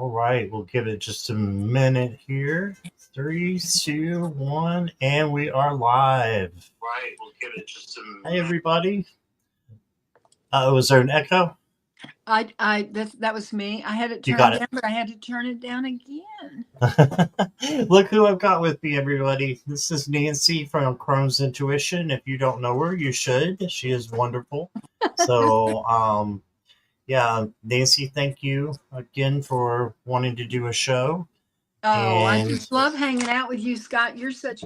All right, we'll give it just a minute here. 3, 2, 1, and we are live. Right, we'll give it just a minute. Hey, everybody. Was there an echo? That was me. I had it You turned got it. down, but I had to turn it down again. Look who I've got with me, everybody. This is Nancy from Crone's Intuition. If you don't know her, you should. She is wonderful. So, yeah, Nancy, thank you again for wanting to do a show. Oh, I just love hanging out with you, Scott. You're such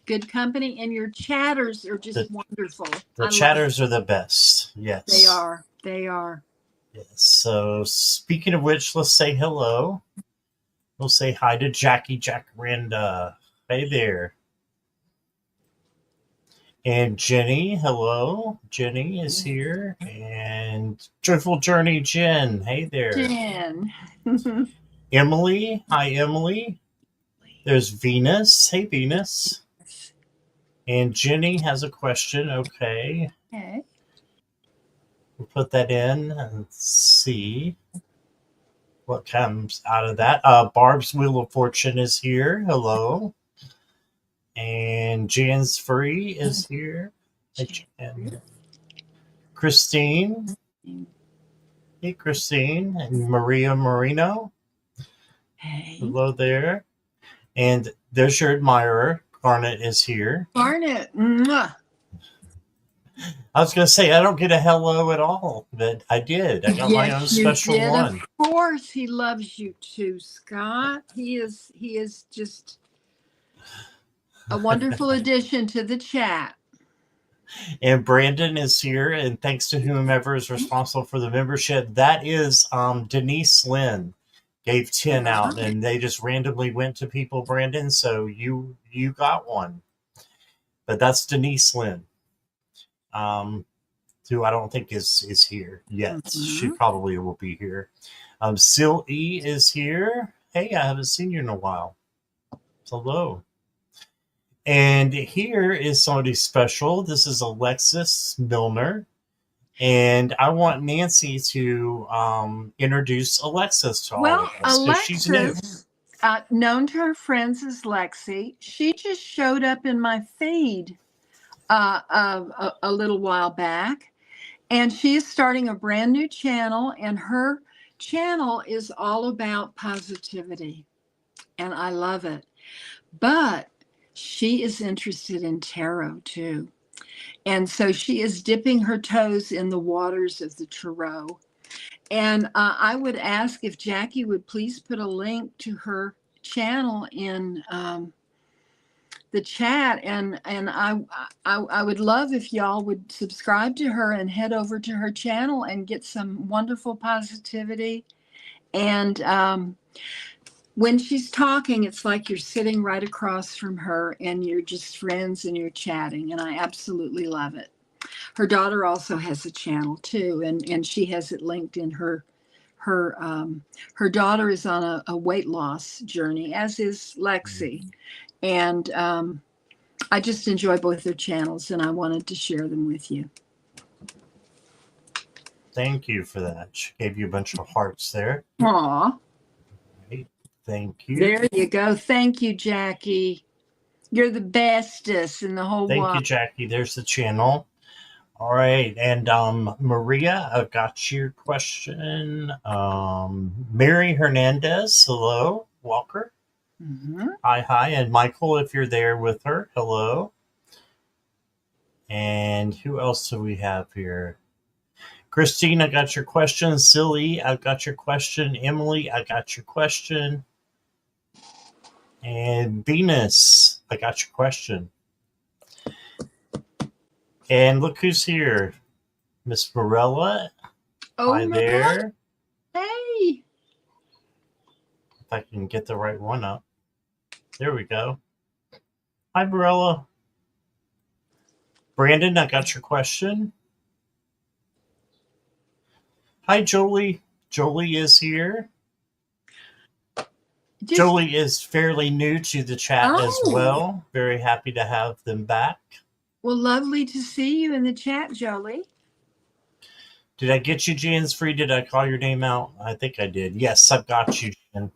good company, and your chatters are just wonderful. The chatters are the best. Yes, they are. They are. Yes. So, speaking of which, let's say hello. We'll say hi to Jackie Jacaranda. Hey there. And Jenny, hello. Jenny is here. And Joyful Journey Jen. Hey there. Jen. Emily. Hi, Emily. There's Venus. Hey, Venus. And Jenny has a question. Okay. We'll put that in and see what comes out of that. Barb's Wheel of Fortune is here. Hello. And Jan's Free is here. And Christine. Hey, Christine. And Maria Marino. Hey. Hello there. And there's your admirer. Garnet is here. Garnet. Mwah. I was going to say, I don't get a hello at all, but I did. I got my own special one. Of course, he loves you too, Scott. He is just a wonderful addition to the chat. And Brandon is here, and thanks to whomever is responsible for the membership. That is Denise Lynn gave 10 out, and they just randomly went to people, Brandon, so you got one. But that's Denise Lynn, who I don't think is here yet. Mm-hmm. She probably will be here. Sil E is here. Hey, I haven't seen you in a while. Hello. And here is somebody special. This is Alexis Milner. And I want Nancy to introduce Alexis to all of us. Alexis, she's new. Known to her friends as Lexi. She just showed up in my feed a little while back. And she is starting a brand new channel. And her channel is all about positivity. And I love it. But she is interested in tarot too. And so she is dipping her toes in the waters of the tarot. And I would ask if Jackie would please put a link to her channel in the chat. And I would love if y'all would subscribe to her and head over to her channel and get some wonderful positivity. And when she's talking, it's like you're sitting right across from her and you're just friends and you're chatting. And I absolutely love it. Her daughter also has a channel too. And she has it linked in her daughter is on a weight loss journey, as is Lexi. And I just enjoy both their channels and I wanted to share them with you. Thank you for that. She gave you a bunch of hearts there. Aw. Thank you. There you go. Thank you, Jackie. You're the bestest in the whole world. Thank you, Jackie. There's the channel. All right. And Maria, I've got your question. Mary Hernandez. Hello. Walker. Mm-hmm. Hi. And Michael, if you're there with her. Hello. And who else do we have here? Christine, I got your question. Silly, I got your question. Emily, I got your question. And Venus, I got your question. And look who's here. Miss Morella. Oh, hi there. Hey. If I can get the right one up. There we go. Hi, Morella. Brandon, I got your question. Hi, Jolie. Jolie is here. Jolie is fairly new to the chat as well. Very happy to have them back. Well, lovely to see you in the chat, Jolie. Did I get you, Jan's Free? Did I call your name out? I think I did. Yes, I've got you, Jan.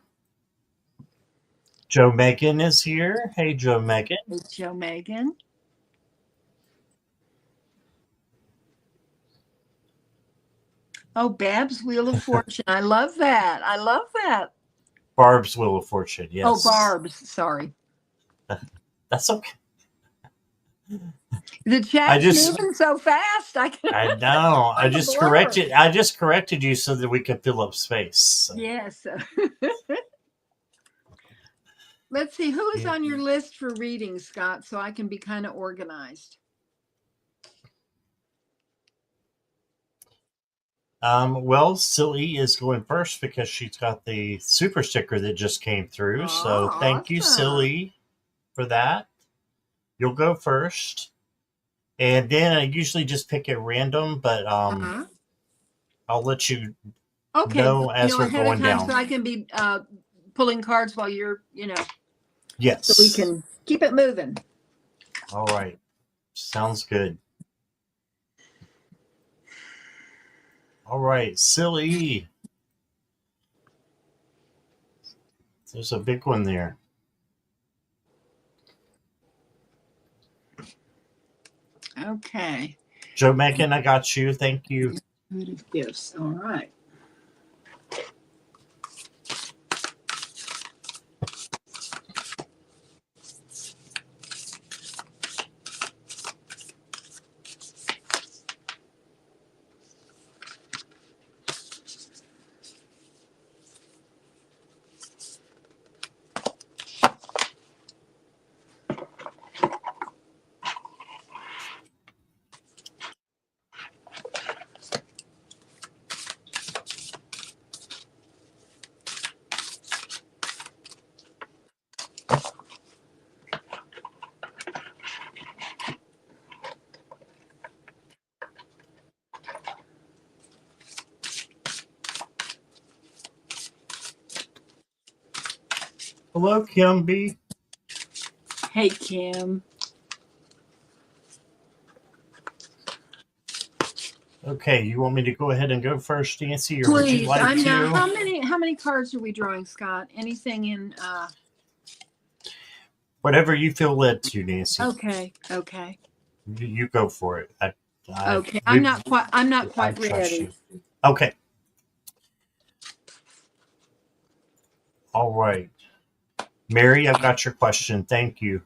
Joe Megan is here. Hey, Joe Megan. Hey, Joe Megan. Oh, Bab's Wheel of Fortune. I love that. I love that. Barb's Wheel of Fortune. Yes. Oh, Barb's. Sorry. That's okay. The chat's moving so fast. I know. I just corrected you so that we could fill up space. So. Yes. Let's see who is on your list for reading, Scott, so I can be kind of organized. Well, Silly is going first because she's got the super sticker that just came through. So thank you, Silly, for that. You'll go first. And then I usually just pick at random, but I'll let you know as we're going down. So I can be pulling cards while you're, Yes. So we can keep it moving. All right. Sounds good. All right, Silly. There's a big one there. Okay. Joe Megan, I got you. Thank you. Good gifts. All right. Hello, Kim B. Hey, Kim. Okay, you want me to go ahead and go first, Nancy, or Please, would you like to? How many cards are we drawing, Scott? Anything in Whatever you feel led to, Nancy. Okay. You go for it. Okay. I'm not quite ready. Okay. All right. Mary, I've got your question. Thank you.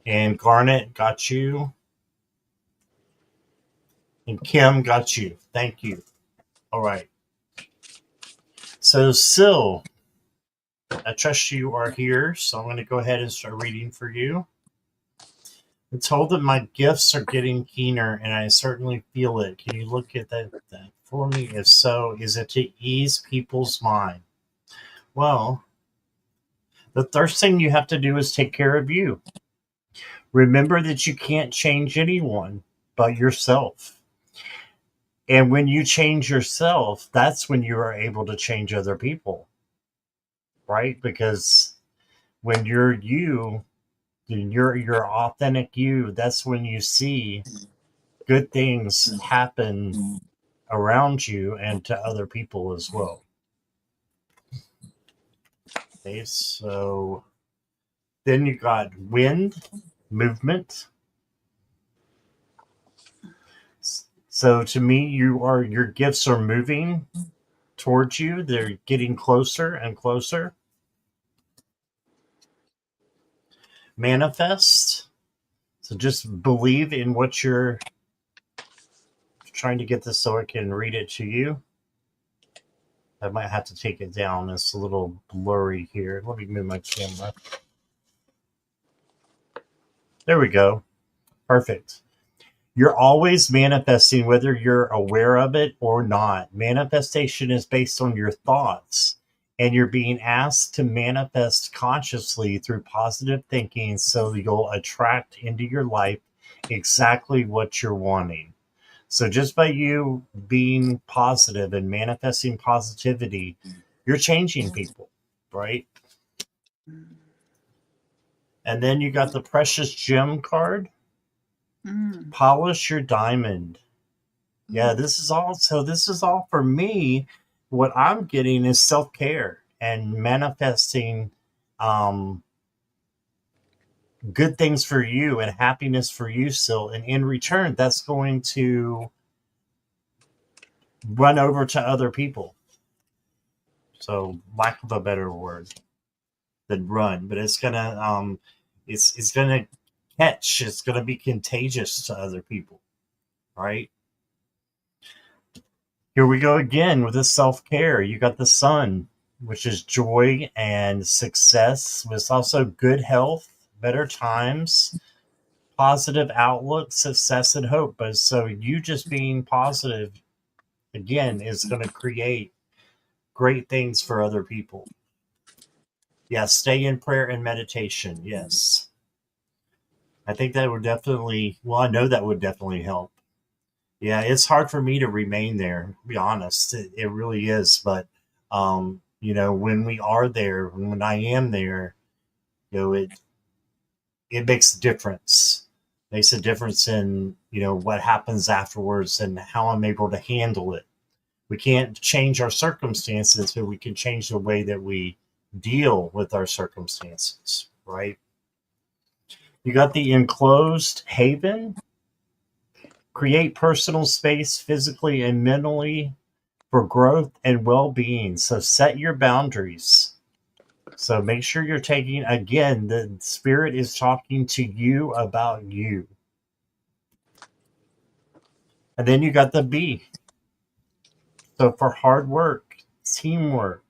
And Garnet, got you. And Kim, got you. Thank you. All right. So, Sil, I trust you are here, so I'm going to go ahead and start reading for you. I'm told that my gifts are getting keener, and I certainly feel it. Can you look at that for me? If so, is it to ease people's mind? Well, the first thing you have to do is take care of you. Remember that you can't change anyone but yourself. And when you change yourself, that's when you are able to change other people. Right? Because when you're you, your authentic you, that's when you see good things happen around you and to other people as well. Okay, so then you got wind, movement. So to me, your gifts are moving towards you. They're getting closer and closer. Manifest. So just believe in what you're trying to get this so I can read it to you. I might have to take it down. It's a little blurry here. Let me move my camera. There we go. Perfect. You're always manifesting whether you're aware of it or not. Manifestation is based on your thoughts, and you're being asked to manifest consciously through positive thinking so you'll attract into your life exactly what you're wanting. So just by you being positive and manifesting positivity, you're changing people, right? And then you got the precious gem card. Polish your diamond. Yeah, this is all. So this is all for me. What I'm getting is self care and manifesting um, good things for you and happiness for you still. And in return, that's going to run over to other people. So, lack of a better word than run, but it's gonna catch. It's gonna be contagious to other people, right? Here we go again with this self care. You got the sun, which is joy and success. It's also good health, better times, positive outlook, success, and hope. But so you just being positive again is going to create great things for other people. Yeah, stay in prayer and meditation. Yes. I think that would definitely, well, I know that would definitely help. Yeah, it's hard for me to remain there, to be honest. It really is. But, when we are there, when I am there, it makes a difference. Makes a difference in, what happens afterwards and how I'm able to handle it. We can't change our circumstances, but we can change the way that we deal with our circumstances, right? You got the enclosed haven. Create personal space physically and mentally for growth and well-being. So set your boundaries. So make sure you're taking, again, the spirit is talking to you about you. And then you got the B. So for hard work, teamwork,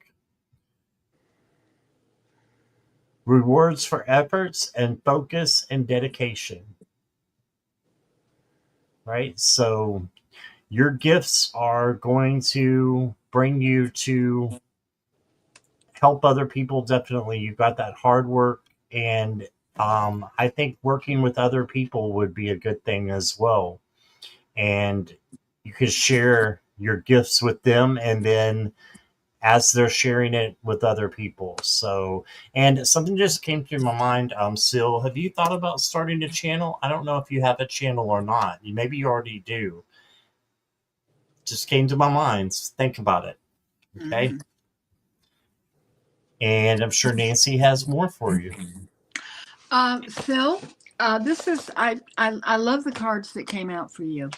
rewards for efforts and focus and dedication, right? So your gifts are going to bring you to help other people. Definitely. You've got that hard work. And I think working with other people would be a good thing as well. And you could share your gifts with them, and then as they're sharing it with other people. So, and something just came through my mind. Sil, have you thought about starting a channel? I don't know if you have a channel or not. Maybe you already do. Just came to my mind. Think about it. Okay. Mm-hmm. And I'm sure Nancy has more for you. Phil, this is I love the cards that came out for you.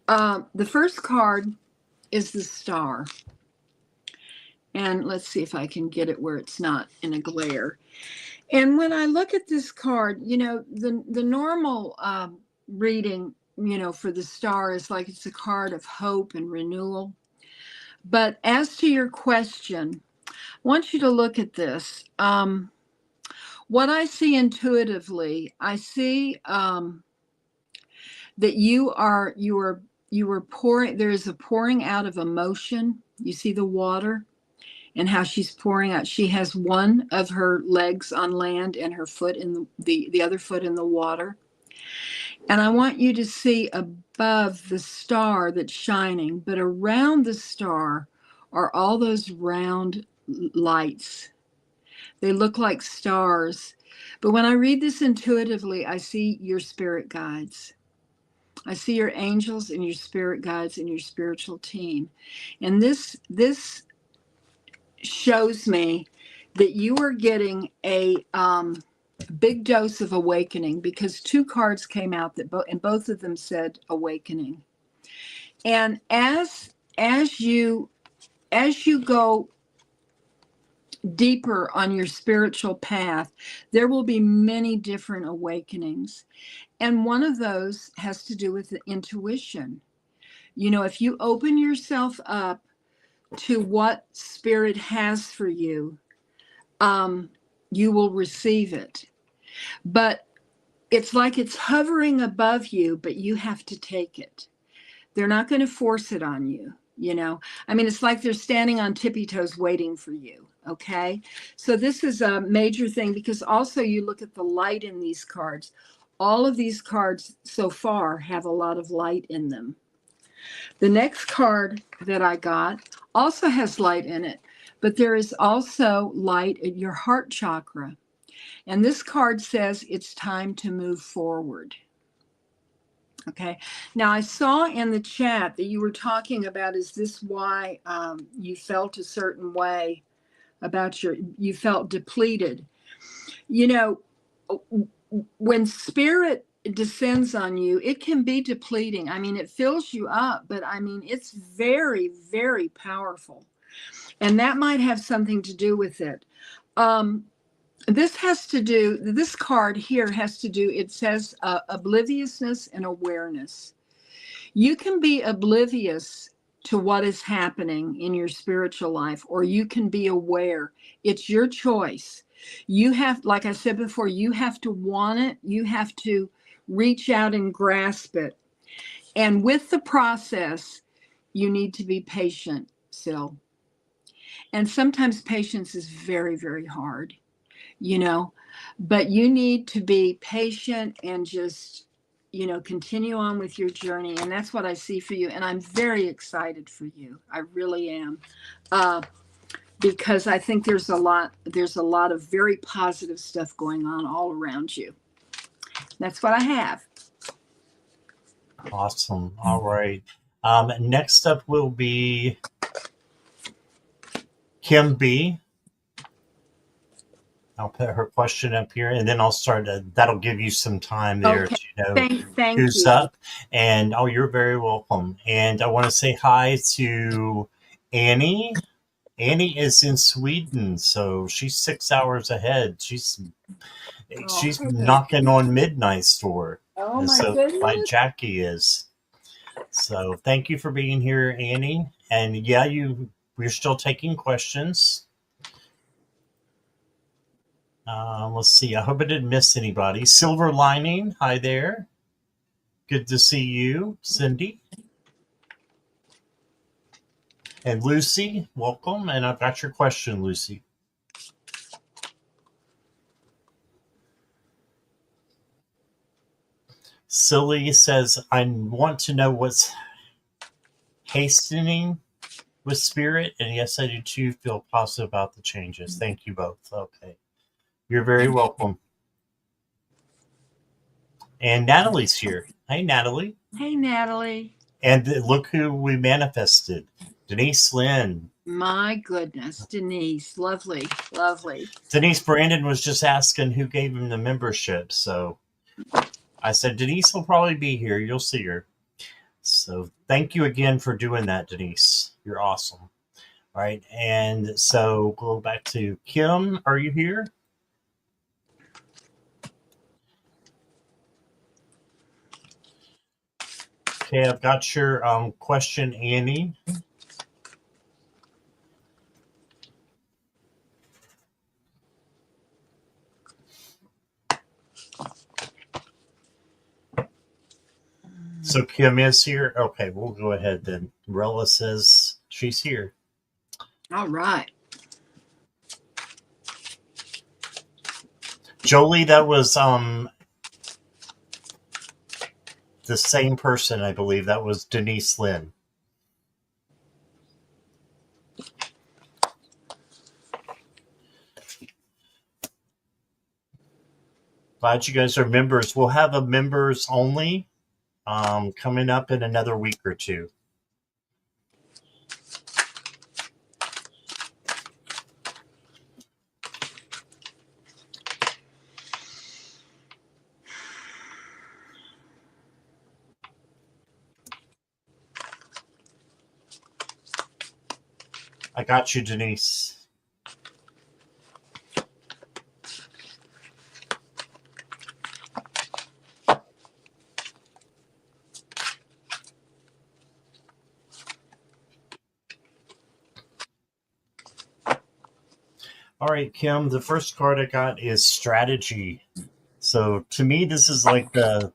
The first card is the star, and let's see if I can get it where it's not in a glare. And when I look at this card, the normal reading, for the star is like it's a card of hope and renewal. But as to your question, I want you to look at this. What I see intuitively, I see that you are pouring. There is a pouring out of emotion. You see the water and how she's pouring out. She has one of her legs on land and her foot in the other foot in the water. And I want you to see above the star that's shining, but around the star are all those round lights. They look like stars. But when I read this intuitively, I see your spirit guides. I see your angels and your spirit guides and your spiritual team. And this shows me that you are getting a big dose of awakening, because two cards came out and both of them said awakening. And as you go deeper on your spiritual path, there will be many different awakenings. And one of those has to do with the intuition. If you open yourself up to what spirit has for you, you will receive it. But it's like it's hovering above you, but you have to take it. They're not going to force it on you. I mean, it's like they're standing on tippy toes waiting for you. Okay. So this is a major thing, because also you look at the light in these cards. All of these cards so far have a lot of light in them. The next card that I got also has light in it, but there is also light in your heart chakra. And this card says it's time to move forward. Okay. Now I saw in the chat that you were talking about, is this why you felt a certain way about you felt depleted? You know, when spirit descends on you, it can be depleting. I mean, it fills you up, but I mean, it's very, very powerful. And that might have something to do with it. This card here has to do, it says obliviousness and awareness. You can be oblivious to what is happening in your spiritual life, or you can be aware. It's your choice. You have, like I said before, you have to want it. You have to reach out and grasp it. And with the process, you need to be patient, Sil. And sometimes patience is very, very hard, you know, but you need to be patient and just, you know, continue on with your journey. And that's what I see for you. And I'm very excited for you. I really am. Because I think there's a lot of very positive stuff going on all around you. That's what I have. Awesome. All right. Next up will be Kim B. I'll put her question up here, and then I'll start. That'll give you some time there Okay. to know Thank who's you. up. And oh, you're very welcome. And I want to say hi to Annie. Annie is in Sweden, so she's 6 hours ahead. She's knocking on midnight store. Oh And my so like goodness. Jackie is. So thank you for being here, Annie. And yeah, we're still taking questions. Let's see. I hope I didn't miss anybody. Silver Lining, hi there. Good to see you, Cindy. And Lucy, welcome. And I've got your question, Lucy. Silly says, I want to know what's hastening with spirit. And yes, I do too feel positive about the changes. Thank you both. Okay. You're very welcome. And Natalie's here. Hey, Natalie. Hey, Natalie. And look who we manifested. Denise Lynn. My goodness, Denise. Lovely, lovely. Denise Brandon was just asking who gave him the membership. So I said, Denise will probably be here. You'll see her. So thank you again for doing that, Denise. You're awesome. All right. And so go back to Kim. Are you here? Okay, I've got your question, Annie. So Kim is here. Okay, we'll go ahead then. Rella says she's here. All right. Jolie, that was the same person, I believe. That was Denise Lynn. Glad you guys are members. We'll have a members only coming up in another week or two. I got you, Denise. All right, Kim, the first card I got is strategy. So to me, this is like the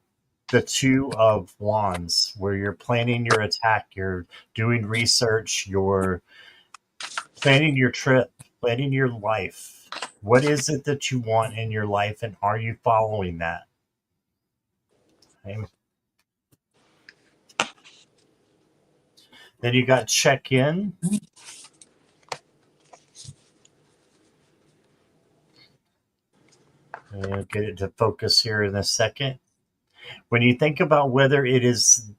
two of wands, where you're planning your attack, you're doing research, you're planning your trip, planning your life. What is it that you want in your life, and are you following that? Okay. Then you got check in. I'll get it to focus here in a second. When you think about whether it is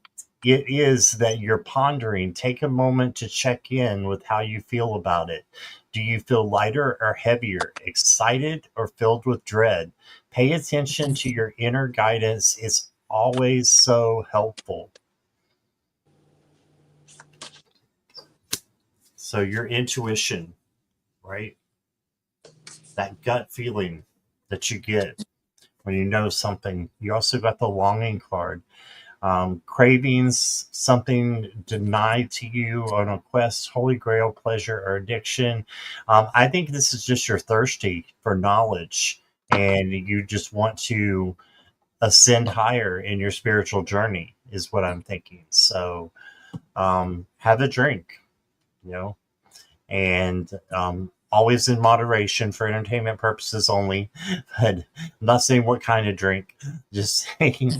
that you're pondering, take a moment to check in with how you feel about it. Do you feel lighter or heavier, excited or filled with dread? Pay attention to your inner guidance. It's always so helpful. So your intuition, right? That gut feeling that you get when you know something. You also got the longing card. Cravings, something denied to you on a quest, holy grail, pleasure, or addiction. I think this is just you're thirsty for knowledge and you just want to ascend higher in your spiritual journey, is what I'm thinking. So have a drink, you know, and always in moderation for entertainment purposes only. But I'm not saying what kind of drink, just saying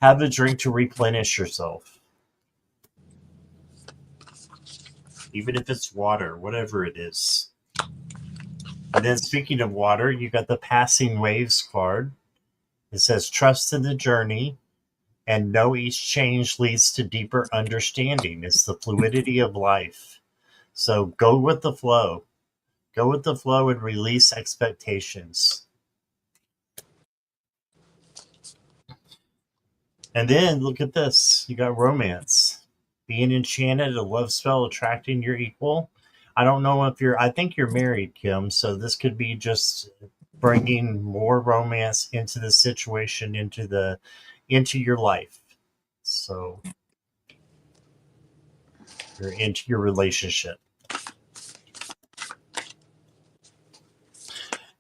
have a drink to replenish yourself. Even if it's water, whatever it is. And then speaking of water, you got the passing waves card. It says trust in the journey and know each change leads to deeper understanding. It's the fluidity of life. So go with the flow. Go with the flow and release expectations. And then look at this. You got romance. Being enchanted, a love spell attracting your equal. I don't know if I think you're married, Kim. So this could be just bringing more romance into the situation, into your life. So you're into your relationship.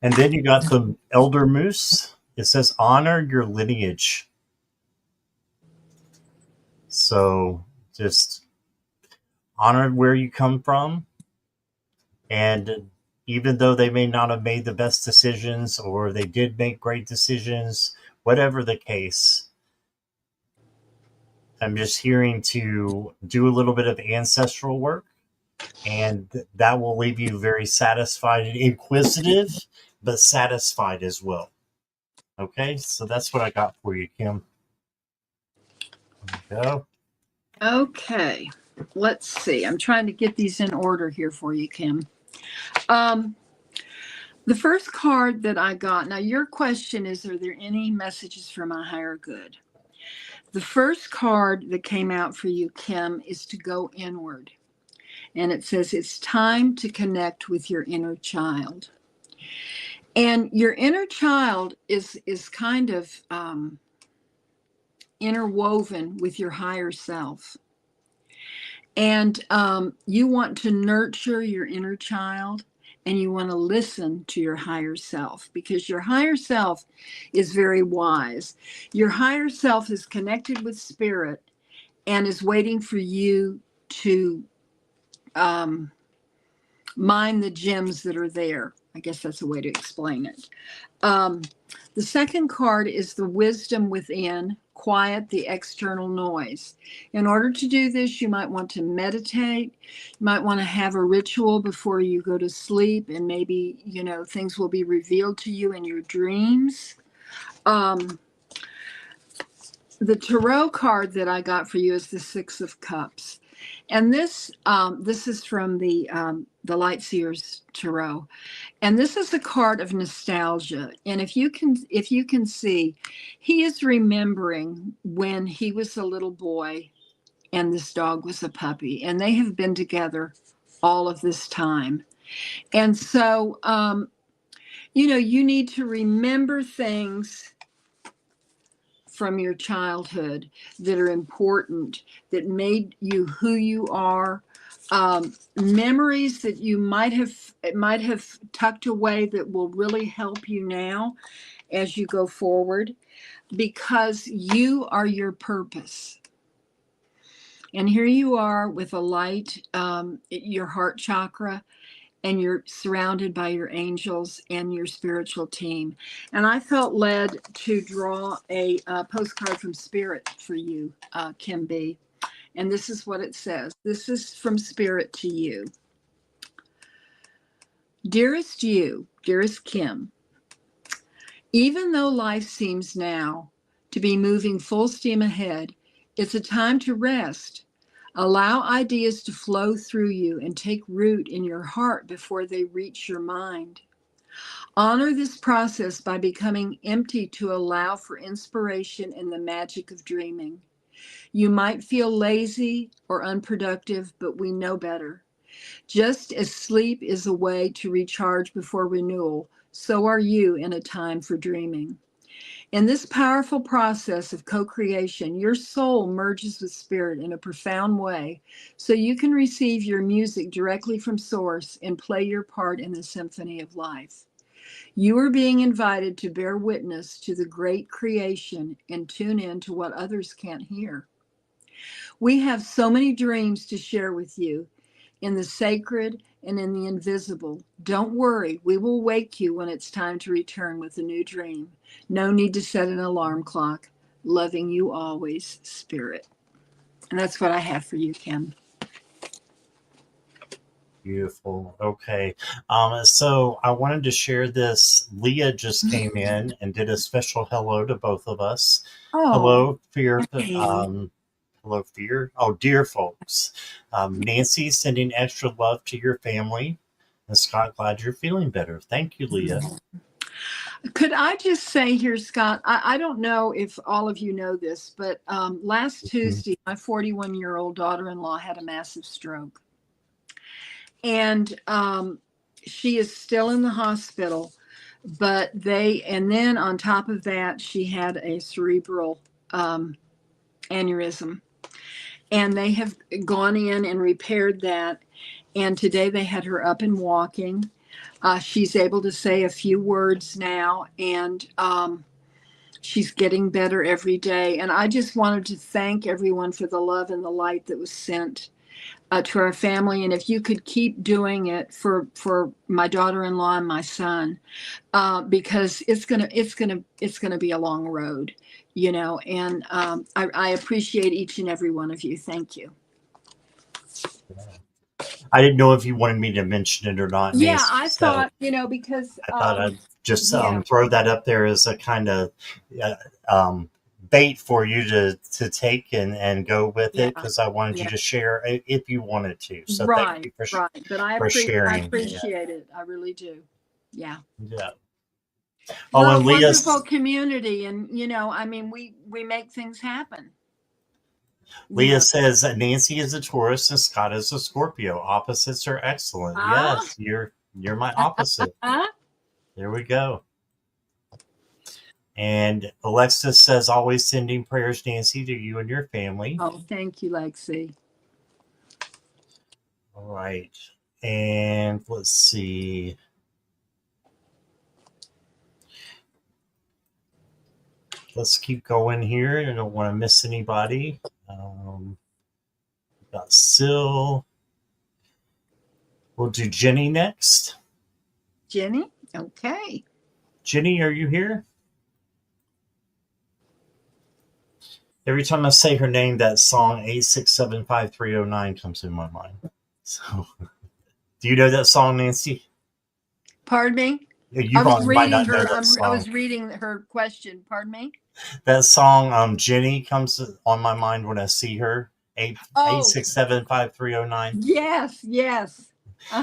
And then you got the elder moose. It says honor your lineage. So just honor where you come from. And even though they may not have made the best decisions or they did make great decisions, whatever the case, I'm just hearing to do a little bit of ancestral work, and that will leave you very satisfied and inquisitive, but satisfied as well. Okay, so that's what I got for you, Kim. There you go. Okay, let's see. I'm trying to get these in order here for you, Kim. The first card that I got, now your question is, are there any messages for my higher good? The first card that came out for you, Kim, is to go inward. And it says it's time to connect with your inner child. And your inner child is kind of interwoven with your higher self. And you want to nurture your inner child and you want to listen to your higher self because your higher self is very wise. Your higher self is connected with spirit and is waiting for you to mine the gems that are there. I guess that's a way to explain it. The second card is the wisdom within, quiet the external noise. In order to do this, you might want to meditate. You might want to have a ritual before you go to sleep, and maybe, things will be revealed to you in your dreams. The tarot card that I got for you is the Six of Cups. And this is from the Light Seers Tarot. And this is a card of nostalgia. And if you can see, he is remembering when he was a little boy and this dog was a puppy. And they have been together all of this time. And so, you need to remember things from your childhood that are important, that made you who you are. Memories that you might have tucked away that will really help you now as you go forward, because you are your purpose. And here you are with a light, your heart chakra, and you're surrounded by your angels and your spiritual team. And I felt led to draw a postcard from Spirit for you, Kim B. And this is what it says. This is from Spirit to you. Dearest you, dearest Kim, even though life seems now to be moving full steam ahead. It's a time to rest. Allow ideas to flow through you and take root in your heart before they reach your mind. Honor this process by becoming empty to allow for inspiration and the magic of dreaming. You might feel lazy or unproductive, but we know better. Just as sleep is a way to recharge before renewal, so are you in a time for dreaming. In this powerful process of co-creation, your soul merges with spirit in a profound way, so you can receive your music directly from source and play your part in the symphony of life. You are being invited to bear witness to the great creation and tune in to what others can't hear. We have so many dreams to share with you in the sacred and in the invisible. Don't worry, we will wake you when it's time to return with a new dream. No need to set an alarm clock. Loving you always, Spirit. And that's what I have for you, Kim. Beautiful. Okay. So I wanted to share this. Leah just came in and did a special hello to both of us. Oh, Hello, fear. hey. Hello, fear. Oh, dear folks. Nancy sending extra love to your family. And Scott, glad you're feeling better. Thank you, Leah. Could I just say here, Scott, I don't know if all of you know this, but last Tuesday, my 41-year-old daughter-in-law had a massive stroke. And she is still in the hospital, but and then on top of that, she had a cerebral aneurysm. And they have gone in and repaired that. And today they had her up and walking. She's able to say a few words now, and she's getting better every day. And I just wanted to thank everyone for the love and the light that was sent to our family. And if you could keep doing it for my daughter-in-law and my son, because it's gonna be a long road, you know. And I appreciate each and every one of you. Thank you. I didn't know if you wanted me to mention it or not, Yeah, Nancy. I So thought, because I thought I'd just yeah, throw that up there as a kind of bait for you to take and go with yeah, it, because I wanted you yeah. to share if you wanted to. So thank Right, you for right. But I sharing. appreciate it. I really do. Yeah. Yeah. Oh, We're a and wonderful community, and I mean, we make things happen. Leah says that Nancy is a Taurus and Scott is a Scorpio. Opposites are excellent. Ah, Yes, you're my opposite. ah. There we go. And Alexis says, always sending prayers, Nancy, to you and your family. Oh, thank you, Lexi. All right. And let's see. Let's keep going here. I don't want to miss anybody. We've got Syl. We'll do Jenny next. Jenny? Okay. Jenny, are you here? Every time I say her name, that song 8675309 comes in my mind. So, do you know that song, Nancy? Pardon me? You probably might not know that I song. was reading her question. Pardon me? That song, Jenny, comes on my mind when I see her. 8675309. Yes, yes.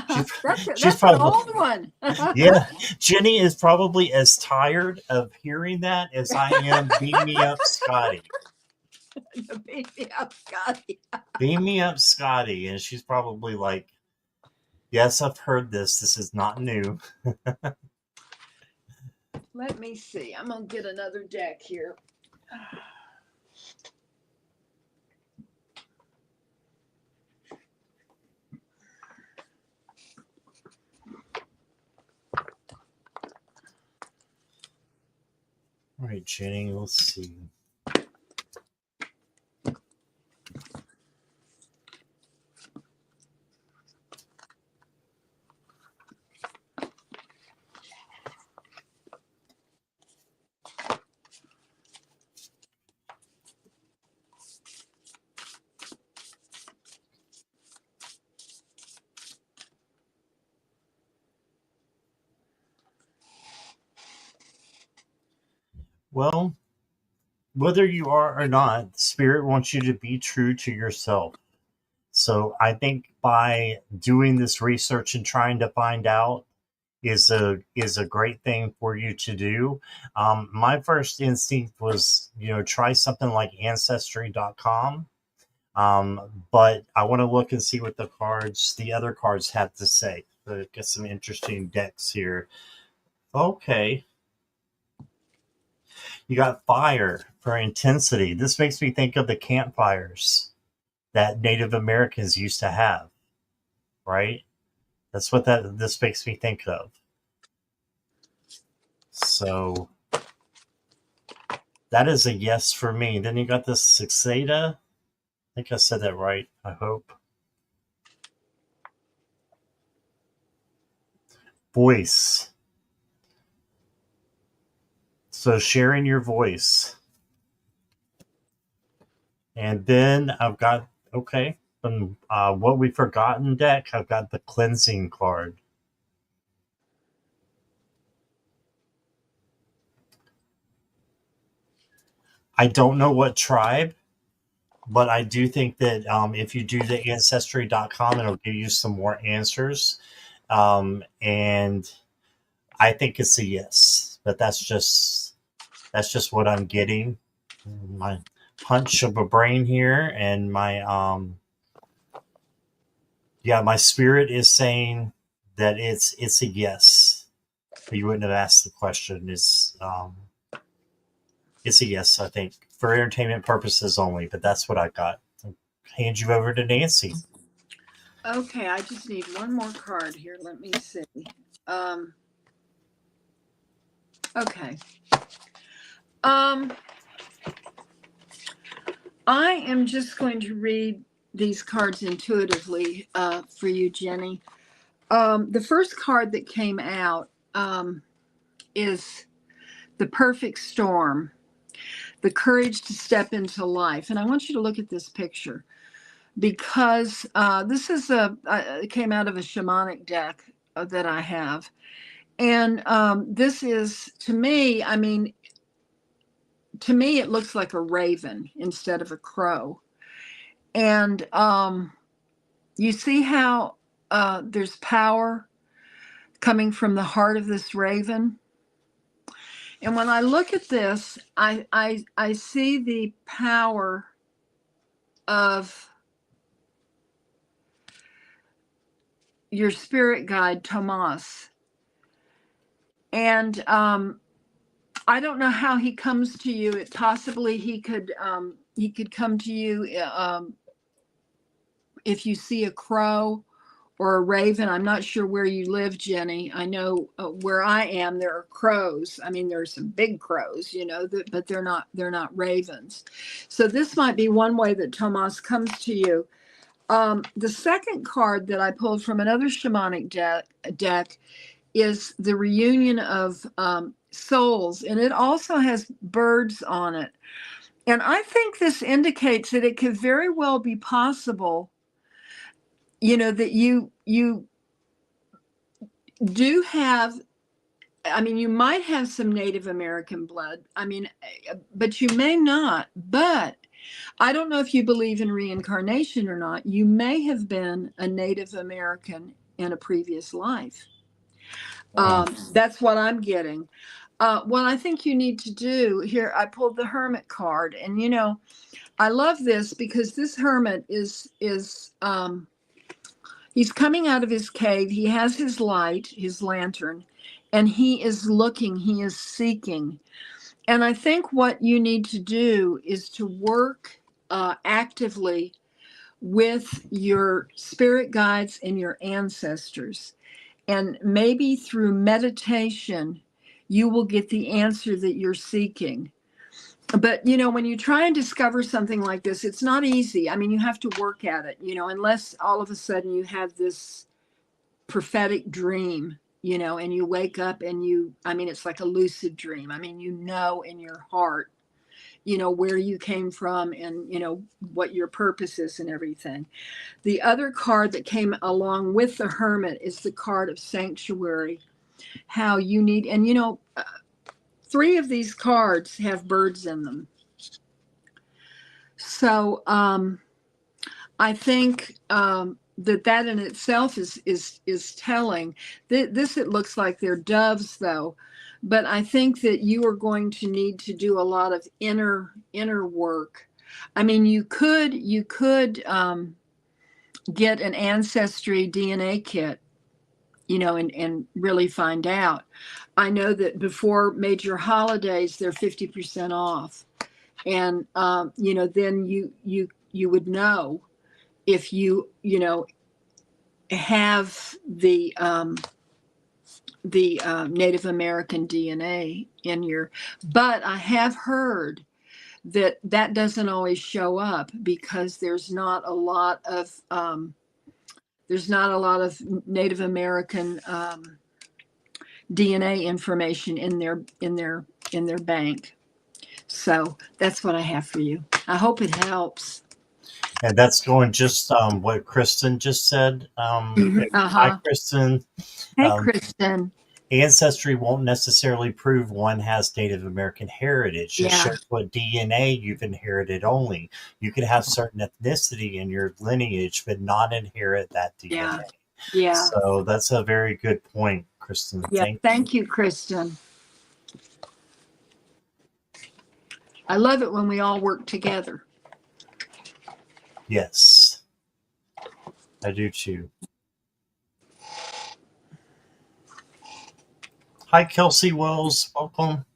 She's That's an probably, old one. yeah. Jenny is probably as tired of hearing that as I am. Beam me up, Scotty. Beam me up, Scotty. Beam me up, Scotty. And she's probably like, yes, I've heard this. This is not new. Let me see. I'm going to get another deck here. All right, Jenny, let's see. Well, whether you are or not, Spirit wants you to be true to yourself. So I think by doing this research and trying to find out is a great thing for you to do. My first instinct was, try something like ancestry.com. But I want to look and see what the other cards have to say. Get some interesting decks here. Okay. You got fire for intensity. This makes me think of the campfires that Native Americans used to have, right? That's what this makes me think of. So that is a yes for me. Then you got this Suxeda. I think I said that right, I hope. Voice. So sharing your voice. And then I've got, okay, from What We've Forgotten deck, I've got the cleansing card. I don't know what tribe, but I do think that if you do the ancestry.com, it'll give you some more answers. And I think it's a yes, but that's just what I'm getting. My punch of a brain here, and my my spirit is saying that it's a yes. But you wouldn't have asked the question. It's a yes, I think, for entertainment purposes only. But that's what I got. I'll hand you over to Nancy. Okay, I just need one more card here. Let me see. Okay. I am just going to read these cards intuitively for you, Jenny. The first card that came out is the perfect storm, the courage to step into life. And I want you to look at this picture because this is it came out of a shamanic deck that I have. And this is, to me, it looks like a raven instead of a crow. And you see how there's power coming from the heart of this raven. And when I look at this, I see the power of your spirit guide, Tomas. And I don't know how he comes to you. It possibly he could come to you if you see a crow or a raven. I'm not sure where you live, Jenny. I know where I am, there are crows. I mean, there are some big crows, but they're not ravens. So this might be one way that Tomas comes to you. The second card that I pulled from another shamanic deck is the reunion of souls, and it also has birds on it. And I think this indicates that it could very well be possible, that you do have, you might have some Native American blood. But you may not. But I don't know if you believe in reincarnation or not. You may have been a Native American in a previous life. That's what I'm getting. What I think you need to do here, I pulled the Hermit card, and I love this because this Hermit is he's coming out of his cave. He has his light, his lantern, and he is looking, he is seeking. And I think what you need to do is to work actively with your spirit guides and your ancestors. And maybe through meditation, you will get the answer that you're seeking. But, when you try and discover something like this, it's not easy. You have to work at it, unless all of a sudden you have this prophetic dream, and you wake up and it's like a lucid dream. In your heart, where you came from and, what your purpose is and everything. The other card that came along with the Hermit is the card of Sanctuary. How you need, and 3 of these cards have birds in them. So I think that in itself is telling. This it looks like they're doves though, but I think that you are going to need to do a lot of inner work. I mean, you could get an ancestry DNA kit, and really find out. I know that before major holidays, they're 50% off, and then you would know if you have the Native American DNA in your. But I have heard that doesn't always show up because there's not a lot of Native American DNA information in their bank. So that's what I have for you. I hope it helps. And that's going just what Kristen just said. Hi, Kristen. Hey, Kristen. Ancestry won't necessarily prove one has Native American heritage. It shows what DNA you've inherited only. You could have certain ethnicity in your lineage, but not inherit that DNA. Yeah. So that's a very good point, Kristen. Yeah. Thank you, Kristen. I love it when we all work together. Yes, I do too. Hi, Kelsey Wells. Welcome.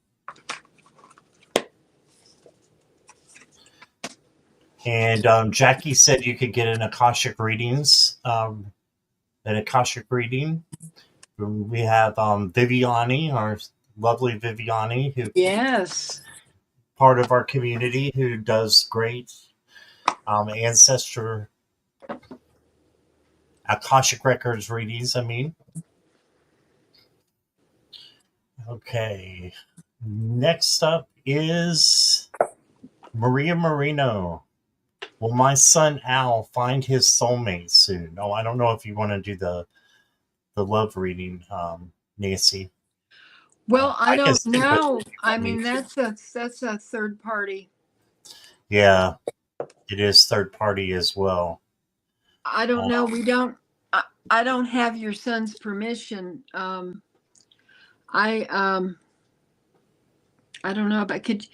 And Jackie said you could get an Akashic readings, an Akashic reading. We have Viviani, our lovely Viviani, who part of our community, who does great ancestor Akashic records readings. I mean, okay. Next up is Maria Marino. Will my son Al find his soulmate soon? Oh, I don't know if you want to do the love reading, Nancy. Well, I don't know. I mean, that's a third party. Yeah, it is third party as well. I don't know. We don't. I don't have your son's permission. I don't know, but could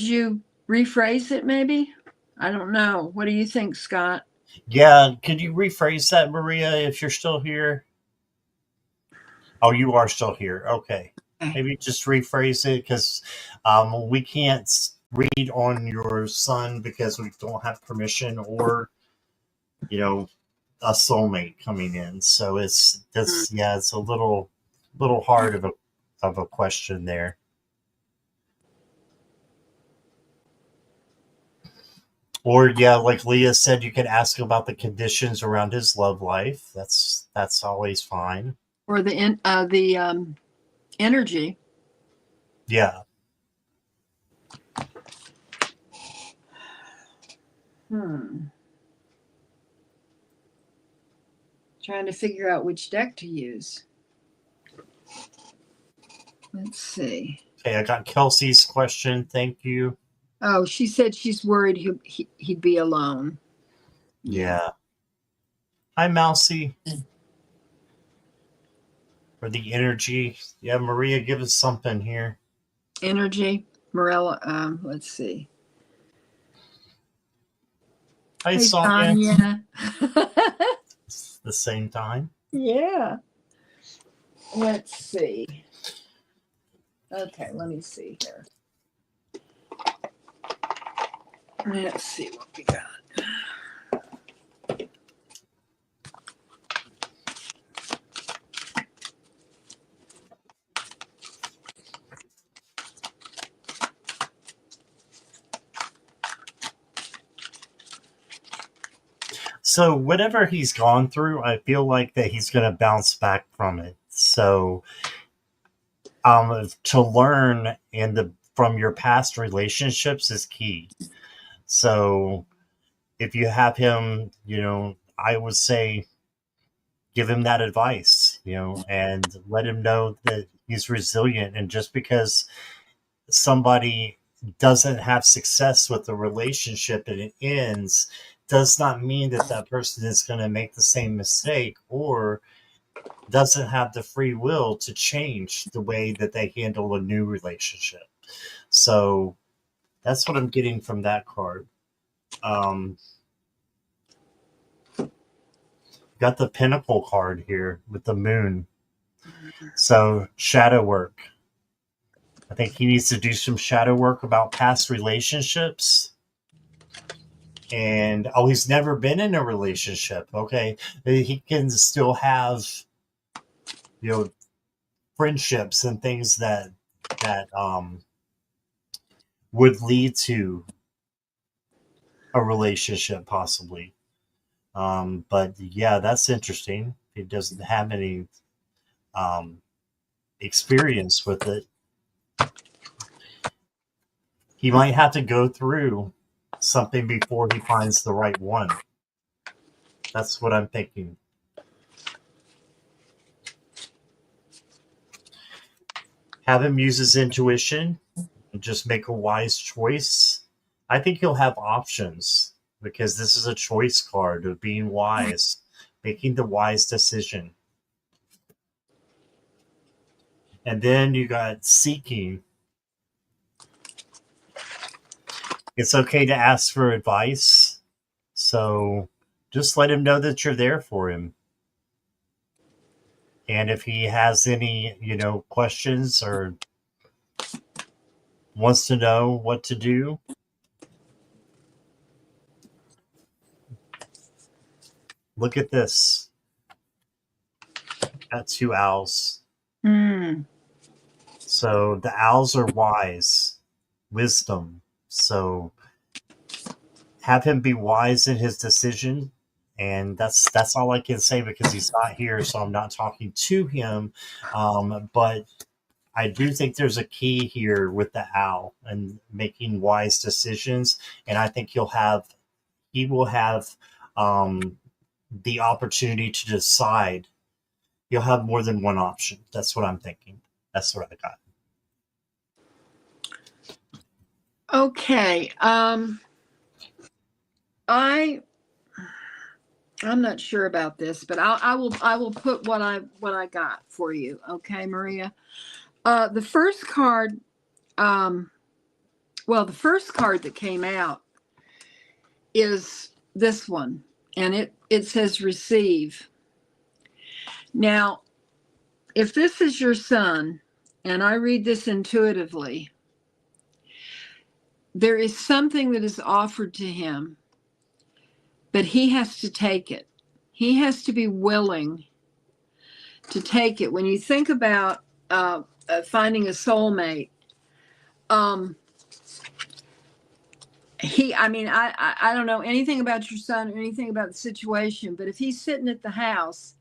you rephrase it maybe? I don't know. What do you think, Scott? Yeah, could you rephrase that, Maria, if you're still here? Oh, you are still here. Okay. Maybe just rephrase it because we can't read on your son because we don't have permission or, a soulmate coming in. So it's a little hard of a question there. Or like Leah said, you could ask about the conditions around his love life. That's always fine. Or the energy. Yeah. Trying to figure out which deck to use. Let's see. Okay, I got Kelsey's question. Thank you. Oh, she said she's worried he'd be alone. Yeah. Hi, Mousy. For the energy. Yeah, Maria, give us something here. Energy. Morella, let's see. Hi, Sonia. It's the same time. Yeah. Let's see. Okay, let me see here. Let's see what we got. So whatever he's gone through, I feel like that he's going to bounce back from it. So to learn from your past relationships is key. So if you have him, I would say give him that advice, and let him know that he's resilient. And just because somebody doesn't have success with the relationship and it ends, does not mean that that person is going to make the same mistake or doesn't have the free will to change the way that they handle a new relationship. So that's what I'm getting from that card. Got the Pentacle card here with the moon. So shadow work. I think he needs to do some shadow work about past relationships. And he's never been in a relationship. Okay, he can still have, friendships and things that would lead to a relationship possibly. But yeah, that's interesting. He doesn't have any experience with it. He might have to go through something before he finds the right one. That's what I'm thinking. Have him use his intuition and just make a wise choice. I think he'll have options because this is a choice card of being wise, making the wise decision. And then you got seeking. It's okay to ask for advice. So just let him know that you're there for him. And if he has any, questions or wants to know what to do, look at this. Got 2 owls. So the owls are wise, wisdom. So have him be wise in his decision. And that's all I can say because he's not here, so I'm not talking to him. But I do think there's a key here with the owl and making wise decisions. And I think he will have the opportunity to decide. You'll have more than one option. That's what I'm thinking. That's what I got. Okay. I'm not sure about this, but I will put what I got for you. Okay, Maria. The first card, the first card that came out is this one, and it says receive. Now, if this is your son, and I read this intuitively, there is something that is offered to him, but he has to take it. He has to be willing to take it. When you think about finding a soulmate, I don't know anything about your son or anything about the situation, but if he's sitting at the house,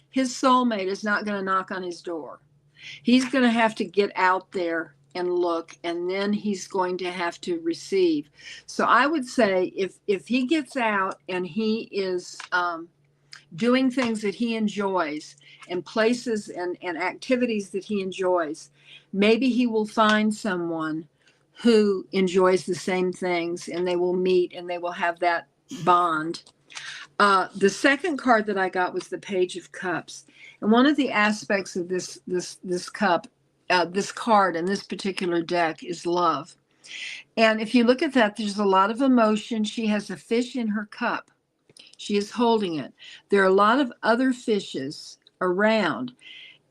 his soulmate is not going to knock on his door. He's going to have to get out there and look, and then he's going to have to receive. So I would say if he gets out and he is doing things that he enjoys and places and activities that he enjoys, maybe he will find someone who enjoys the same things, and they will meet and they will have that bond. The second card that I got was the Page of Cups. And one of the aspects of this cup, this card in this particular deck is love. And if you look at that, there's a lot of emotion. She has a fish in her cup. She is holding it. There are a lot of other fishes around.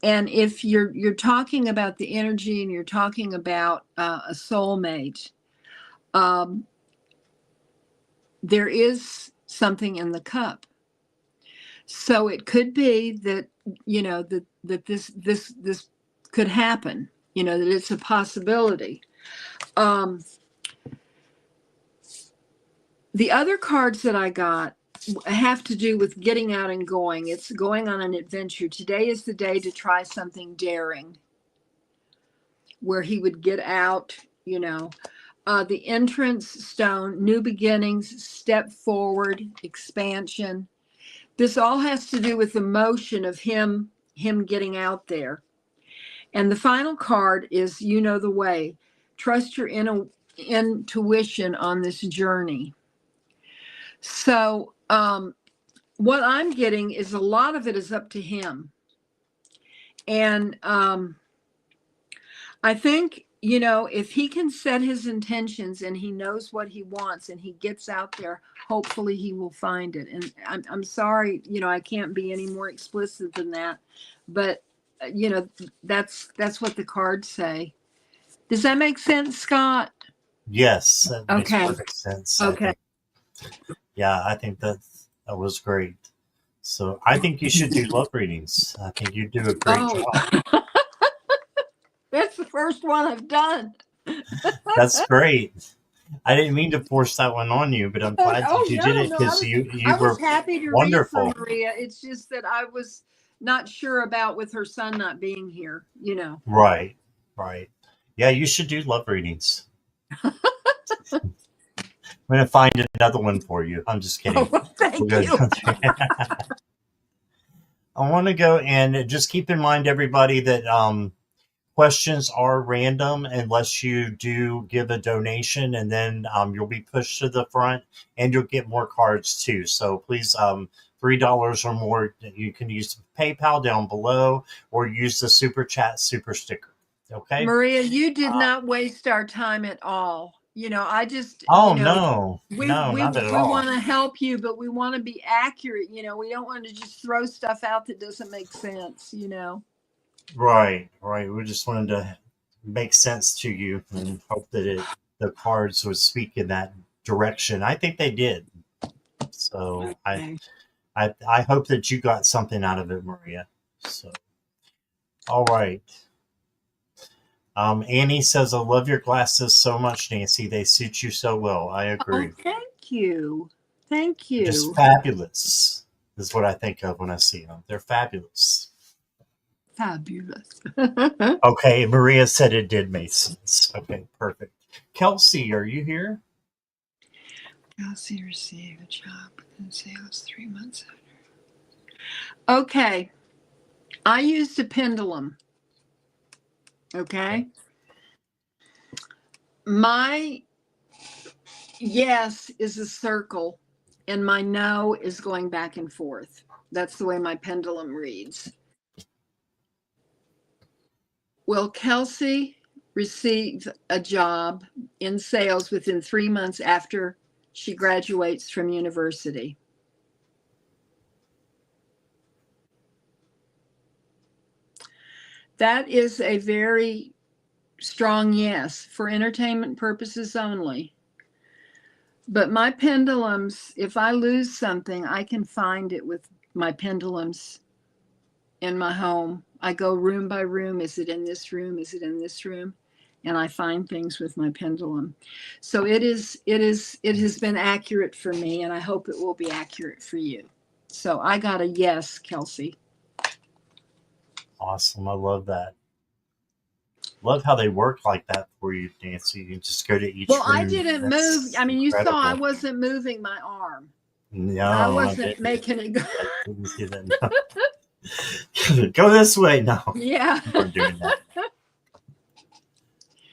And if you're talking about the energy and you're talking about a soulmate, there is something in the cup. So it could be that, that this could happen, that it's a possibility. The other cards that I got have to do with getting out and going. It's going on an adventure. Today is the day to try something daring, where he would get out, the entrance stone, new beginnings, step forward, expansion. This all has to do with the motion of him getting out there. And the final card is, the way. Trust your intuition on this journey. So what I'm getting is a lot of it is up to him. And I think, if he can set his intentions and he knows what he wants and he gets out there, hopefully he will find it. And I'm sorry, I can't be any more explicit than that. But, that's what the cards say. Does that make sense, Scott? Yes, that makes Okay. perfect sense. Okay. I think that was great. So I think you should do love readings. I think you do a great job. That's the first one I've done. That's great. I didn't mean to force that one on you, but I'm glad you did it because you was were happy to wonderful. read for Maria. It's just that I was not sure about with her son not being here, Right. Yeah, you should do love readings. I'm going to find another one for you. I'm just kidding. Oh, thank you. I want to go and just keep in mind, everybody, that questions are random unless you do give a donation, and then you'll be pushed to the front and you'll get more cards too. So please, $3 or more, you can use PayPal down below or use the Super Chat Super Sticker. Okay, Maria, you did not waste our time at all. I just no, we not at all. want to help you, but we want to be accurate. We don't want to just throw stuff out that doesn't make sense. Right. We just wanted to make sense to you and hope that the cards would speak in that direction. I think they did. So okay. I hope that you got something out of it, Maria. So, all right. Annie says, I love your glasses so much, Nancy. They suit you so well. I agree. Oh, thank you. Thank you. Just fabulous is what I think of when I see them. They're fabulous. Fabulous. Okay, Maria said it did make sense. Okay, perfect. Kelsey, are you here? Kelsey received a job within sales 3 months after. Okay. I used a pendulum. Okay. My yes is a circle and my no is going back and forth. That's the way my pendulum reads. Will Kelsey receive a job in sales within 3 months after she graduates from university? That is a very strong yes for entertainment purposes only. But my pendulums, if I lose something, I can find it with my pendulums in my home. I go room by room. Is it in this room? Is it in this room? And I find things with my pendulum. So it has been accurate for me, and I hope it will be accurate for you. So I got a yes, Kelsey. Awesome. I love that. Love how they work like that for you, Nancy. You just go to each room. I didn't move. I mean, incredible. You saw I wasn't moving my arm. No, I wasn't making it go. I didn't see that. No. Go this way. No. Yeah. We're doing that.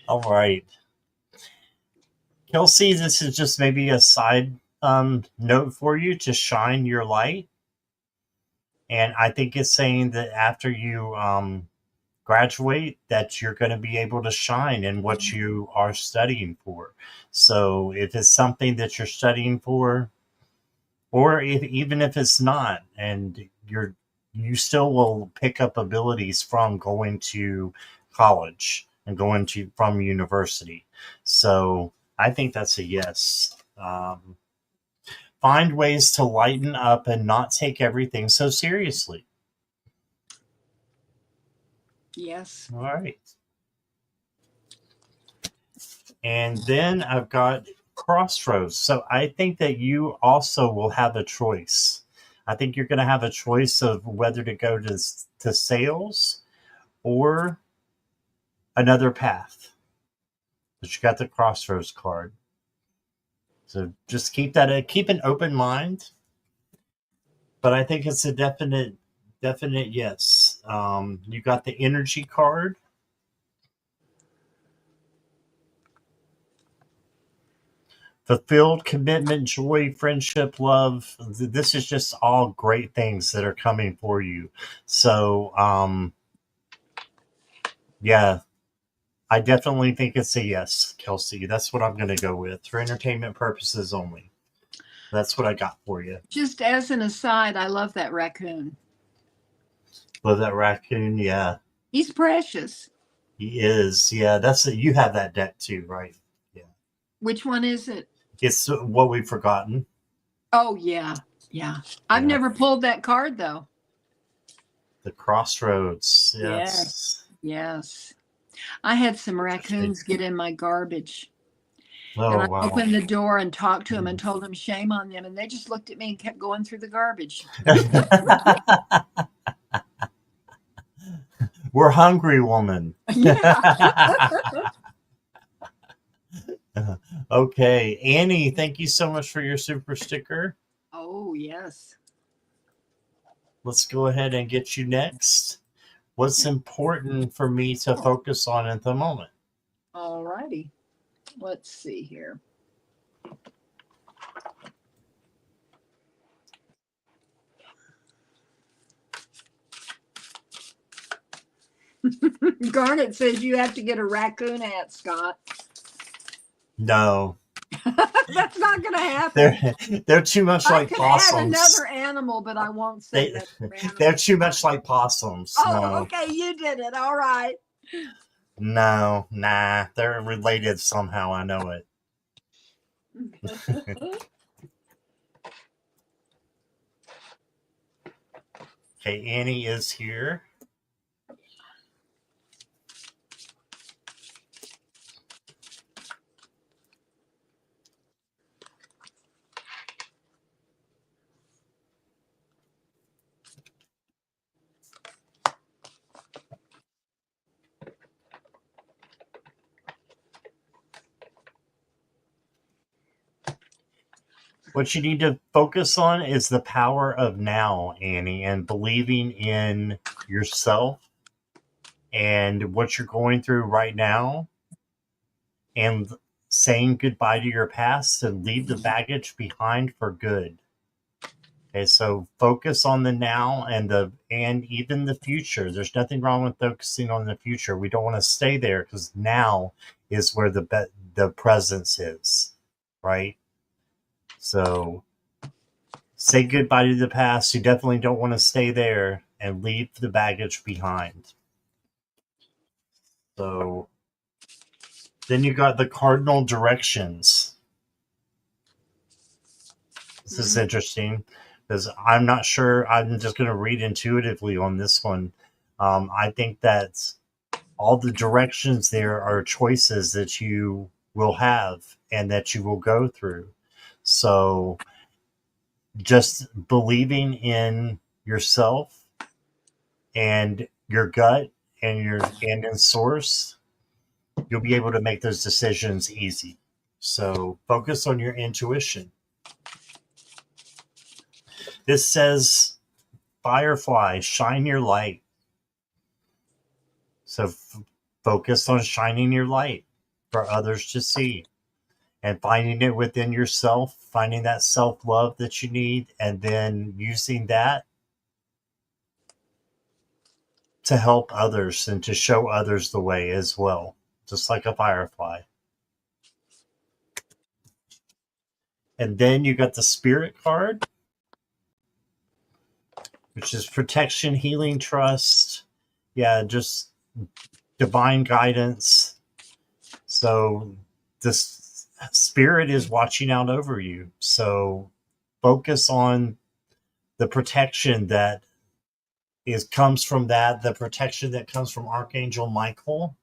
All right. Kelsey, this is just maybe a side note for you to shine your light. And I think it's saying that after you graduate, that you're going to be able to shine in what you are studying for. So if it's something that you're studying for, or even if it's not, and you still will pick up abilities from going to college and going from university. So I think that's a yes. Find ways to lighten up and not take everything so seriously. Yes. All right. And then I've got Crossroads. So I think that you also will have a choice. I think you're going to have a choice of whether to go to sales or another path. But you got the Crossroads card. So just keep an open mind. But I think it's a definite yes. You got the energy card. fulfilled commitment, joy, friendship, love. This is just all great things that are coming for you. So, yeah, I definitely think it's a yes, Kelsey. That's what I'm going to go with for entertainment purposes only. That's what I got for you. Just as an aside, I love that raccoon. Love that raccoon. Yeah, He's precious. he is. Yeah, you have that deck too, right? Yeah, Which one is it? it's what we've forgotten. Oh, yeah. Yeah. I've Yeah. never pulled that card, though. The Crossroads. Yes. Yes. Yes. I had some raccoons get in my garbage. And Oh I wow. opened the door and talked to them and told them shame on them. And they just looked at me and kept going through the garbage. We're hungry, woman. Yeah. Okay, Annie, thank you so much for your super sticker. Oh, yes. Let's go ahead and get you next. What's important for me to focus on at the moment? All righty. Let's see here. Garnet says you have to get a raccoon hat, Scott. No. That's not going to happen. They're too much I like could possums. add another animal, but I won't say that. They're too much like possums. Oh, No. okay, you did it. All right. No, nah. They're related somehow. I know it. Okay, Annie is here. What you need to focus on is the power of now, Annie, and believing in yourself and what you're going through right now, and saying goodbye to your past and leave the baggage behind for good. Okay, so focus on the now and even the future. There's nothing wrong with focusing on the future. We don't want to stay there because now is where the presence is, right? So say goodbye to the past. You definitely don't want to stay there and leave the baggage behind. So then you got the cardinal directions. This is interesting because I'm not sure. I'm just going to read intuitively on this one. I think that all the directions there are choices that you will have and that you will go through. So just believing in yourself and your gut and in source, you'll be able to make those decisions easy. So focus on your intuition. This says, Firefly, shine your light. So focus on shining your light for others to see and finding it within yourself, finding that self-love that you need, and then using that to help others and to show others the way as well, just like a firefly. And then you got the spirit card, which is protection, healing, trust. Yeah, just divine guidance. So this spirit is watching out over you. So focus on the protection that comes from that. The protection that comes from Archangel Michael,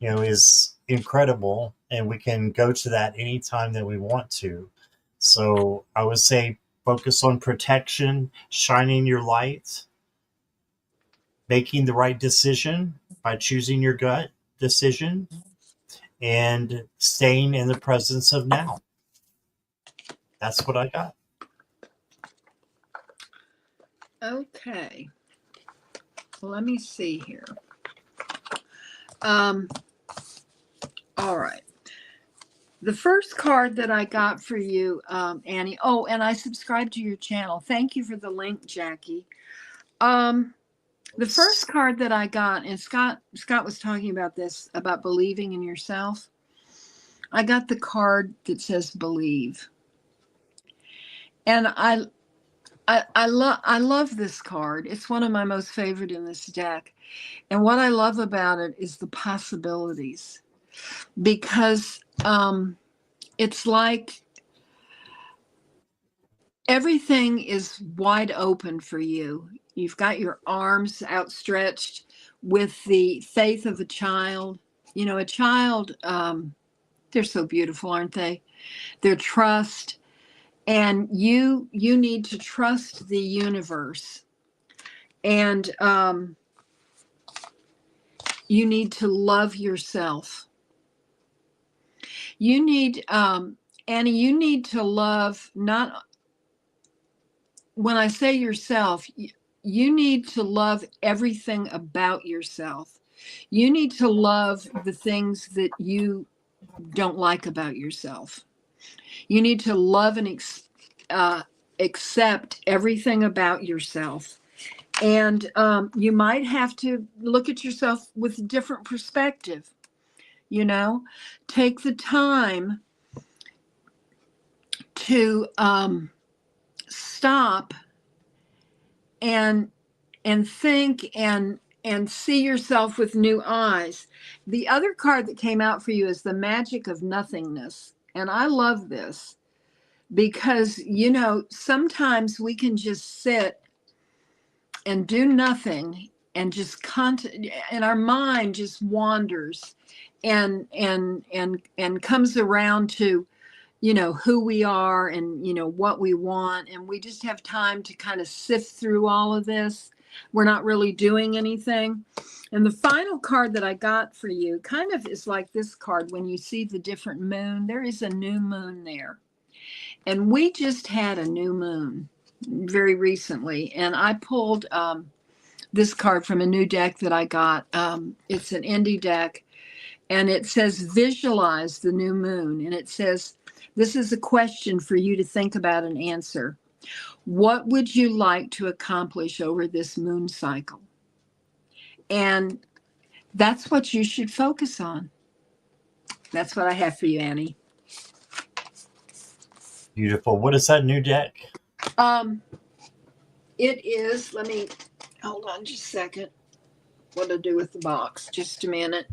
is incredible, and we can go to that anytime that we want to. So I would say focus on protection, shining your light, making the right decision by choosing your gut decision, and staying in the presence of now. That's what I got. Okay. Well, let me see here. All right. The first card that I got for you, Annie. Oh, and I subscribed to your channel. Thank you for the link, Jackie. The first card that I got, and Scott was talking about this, about believing in yourself. I got the card that says believe. And I love this card. It's one of my most favorite in this deck. And what I love about it is the possibilities, because it's like everything is wide open for you. You've got your arms outstretched with the faith of a child. You know, a child, they're so beautiful, aren't they? Their trust. And you need to trust the universe. And you need to love yourself. You need, Annie, you need to love, not, when I say yourself, you need to love everything about yourself. You need to love the things that you don't like about yourself. You need to love and accept everything about yourself. And you might have to look at yourself with a different perspective. You know, take the time to stop and think and see yourself with new eyes. The other card that came out for you is the magic of nothingness. And I love this because, you know, sometimes we can just sit and do nothing and just and our mind just wanders and comes around to, you know, who we are and, you know, what we want. And we just have time to kind of sift through all of this. We're not really doing anything. And the final card that I got for you kind of is like this card. When you see the different moon, there is a new moon there. And we just had a new moon very recently. And I pulled this card from a new deck that I got. It's an indie deck. And it says, visualize the new moon. And it says, this is a question for you to think about and answer. What would you like to accomplish over this moon cycle? And that's what you should focus on. That's what I have for you, Annie. Beautiful. What is that new deck? It is, let me, hold on just a second. What to do with the box? Just a minute.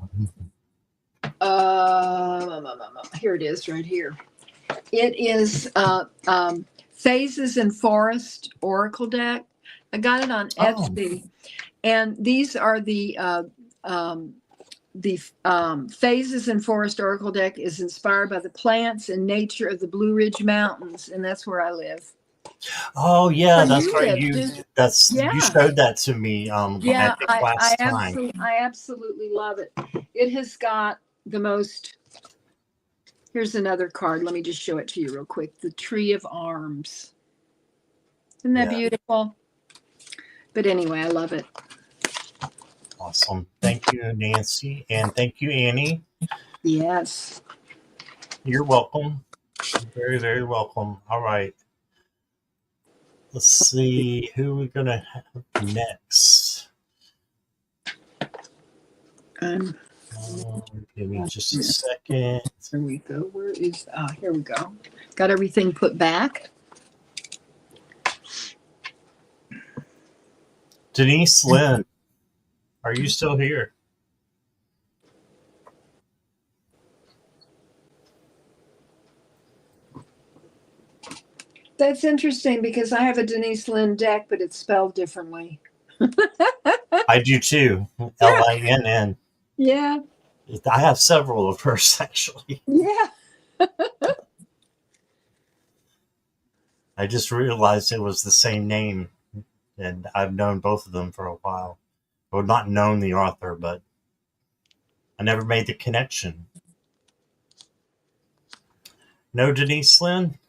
Here it is right here. It is Phases in Forest Oracle deck. I got it on Etsy. And these are the Phases in Forest Oracle deck is inspired by the plants and nature of the Blue Ridge Mountains, and that's where I live. Oh yeah, Where that's you right. live, You too. that's Yeah. you showed that to me Yeah, I think last time. I absolutely love it. It has got the most. Here's another card. Let me just show it to you real quick. The Tree of Arms. Isn't that Yeah. beautiful? But anyway, I love it. Awesome. Thank you, Nancy, and thank you, Annie. Yes. You're welcome. Very, very welcome. All right. Let's see who we're gonna have next. Give me just a second. Here we go. Where is? Here we go. Got everything put back. Denise Lynn, are you still here? That's interesting because I have a Denise Lynn deck, but it's spelled differently. I do too. Linn. Yeah. I have several of hers actually. Yeah. I just realized it was the same name, and I've known both of them for a while. Well, not known the author, but I never made the connection. No Denise Lynn?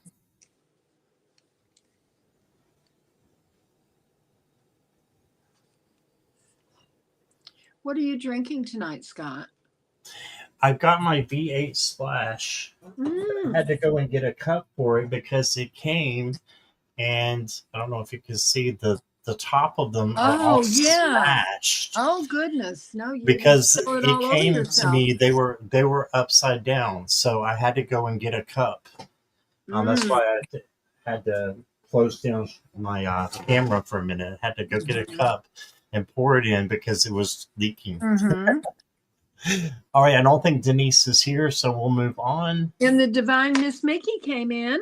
What are you drinking tonight, Scott? I've got my V8 Splash. I had to go and get a cup for it because it came, and I don't know if you can see the top of them are all smashed. Oh goodness, no, you because spill it it all over came to yourself. me, they were upside down, so I had to go and get a cup. That's why I had to close down my camera for a minute. I had to go get a cup and pour it in because it was leaking. All right, I don't think Denise is here, so we'll move on. And the divine Miss Mickey came in.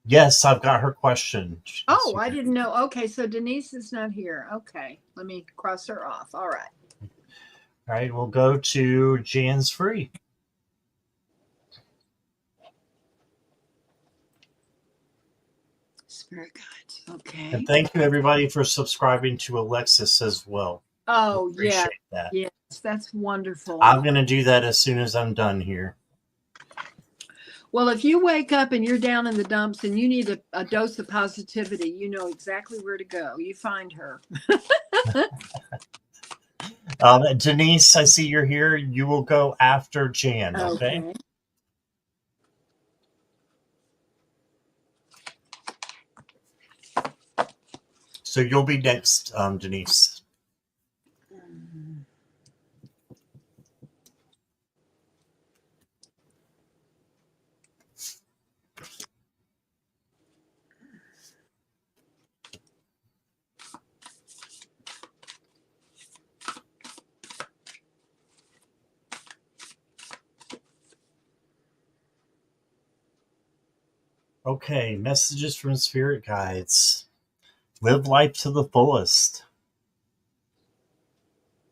Yes, I've got her question. Oh, I didn't know. Okay, so Denise is not here. Okay, let me cross her off. All right. All right, we'll go to Jan's Free. Spirit guides. Okay. And thank you, everybody, for subscribing to Alexis as well. Oh, yeah. That. Yes, that's wonderful. I'm going to do that as soon as I'm done here. Well, if you wake up and you're down in the dumps and you need a dose of positivity, you know exactly where to go. You find her. Denise, I see you're here. You will go after Jan, okay? So you'll be next, Denise. Okay, messages from spirit guides. Live life to the fullest.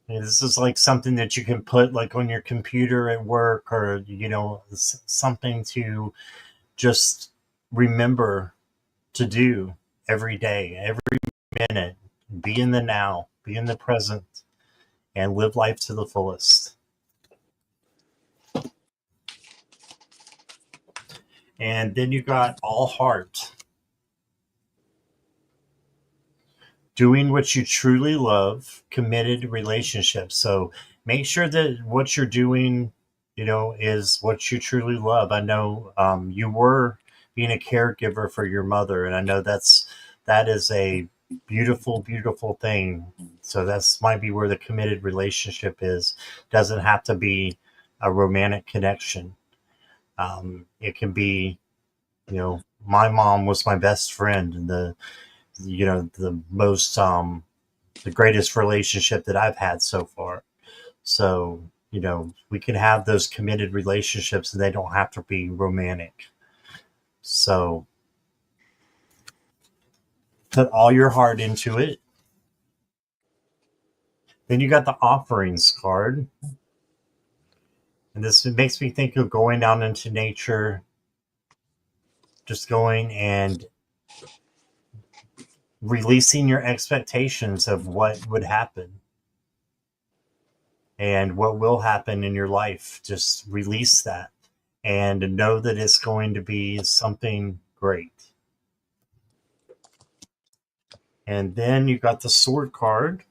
And this is like something that you can put like on your computer at work, or something to just remember to do every day, every minute. Be in the now, be in the present, and live life to the fullest. And then you got all heart. Doing what you truly love, committed relationships. So make sure that what you're doing, is what you truly love. I know you were being a caregiver for your mother, and I know that is a beautiful, beautiful thing. So that's might be where the committed relationship is. Doesn't have to be a romantic connection. It can be, my mom was my best friend, and the most the greatest relationship that I've had so far. So we can have those committed relationships, and they don't have to be romantic. So put all your heart into it. Then you got the offerings card. And this makes me think of going down into nature, just going and releasing your expectations of what would happen and what will happen in your life. Just release that and know that it's going to be something great. And then you got the sword card.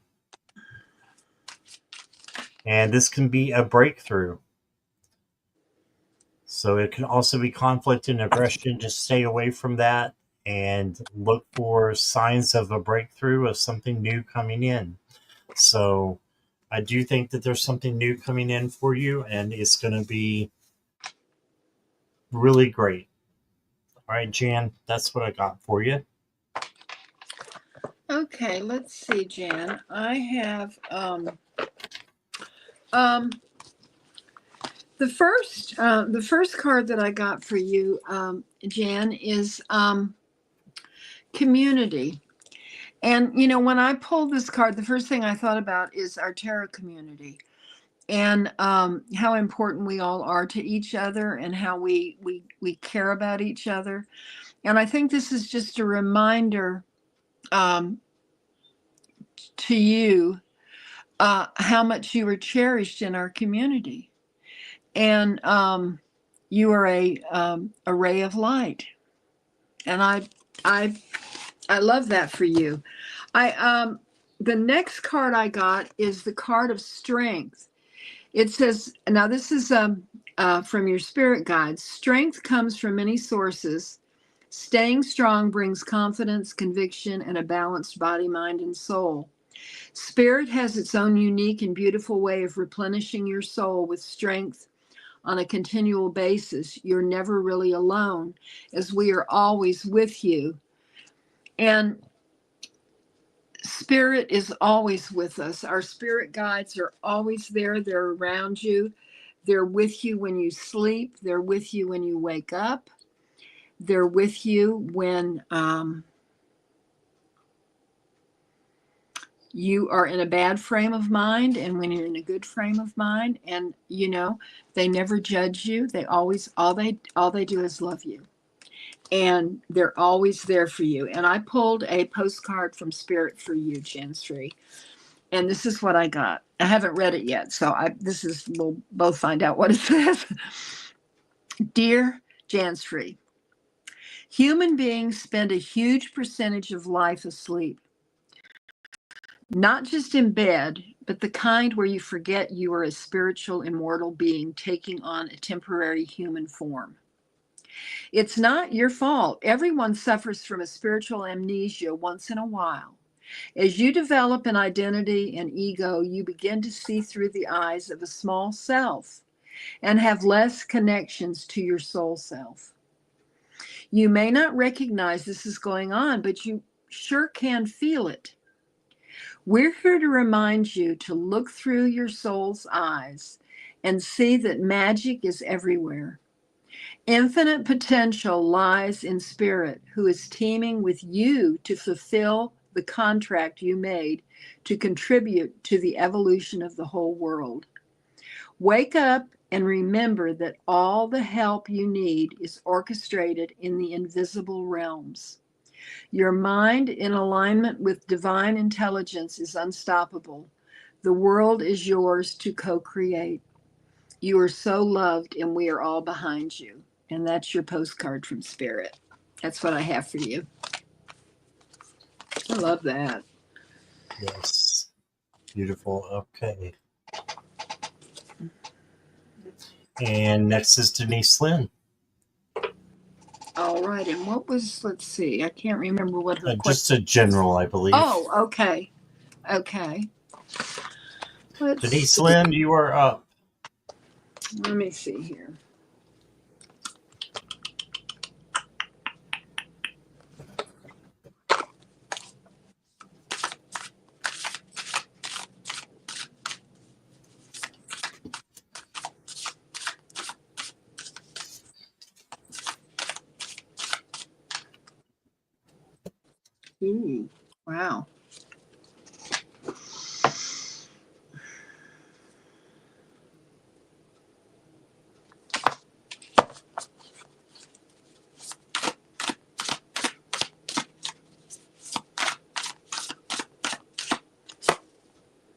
And this can be a breakthrough. So it can also be conflict and aggression. Just stay away from that and look for signs of a breakthrough, of something new coming in. So I do think that there's something new coming in for you, and it's going to be really great. All right, Jan, that's what I got for you. Okay, let's see, Jan. I have the first card that I got for you, Jan, is community. And when I pulled this card, the first thing I thought about is our tarot community, and how important we all are to each other, and how we care about each other. And I think this is just a reminder to you how much you are cherished in our community, and you are a ray of light, and I love that for you. The next card I got is the card of strength, It says, now this is from your spirit guides. Strength comes from many sources. Staying strong brings confidence, conviction, and a balanced body, mind, and soul. Spirit has its own unique and beautiful way of replenishing your soul with strength on a continual basis. You're never really alone, as we are always with you. And Spirit is always with us. Our spirit guides are always there. They're around you. They're with you when you sleep. They're with you when you wake up. They're with you when you are in a bad frame of mind and when you're in a good frame of mind. And they never judge you. They always all they do is love you. And they're always there for you. And I pulled a postcard from Spirit for you, Jansfree. And this is what I got. I haven't read it yet, so we'll both find out what it says. Dear Jansfree, human beings spend a huge percentage of life asleep. Not just in bed, but the kind where you forget you are a spiritual, immortal being taking on a temporary human form. It's not your fault. Everyone suffers from a spiritual amnesia once in a while. As you develop an identity and ego, you begin to see through the eyes of a small self and have less connections to your soul self. You may not recognize this is going on, but you sure can feel it. We're here to remind you to look through your soul's eyes and see that magic is everywhere. Infinite potential lies in Spirit, who is teaming with you to fulfill the contract you made to contribute to the evolution of the whole world. Wake up and remember that all the help you need is orchestrated in the invisible realms. Your mind in alignment with divine intelligence is unstoppable. The world is yours to co-create. You are so loved and we are all behind you. And that's your postcard from Spirit. That's what I have for you. I love that. Yes. Beautiful. Okay. And next is Denise Lynn. All right. And let's see, I can't remember what her Just a general, I believe. Oh, okay. Okay. Denise Lynn, you are up. Let me see here. Ooh, wow.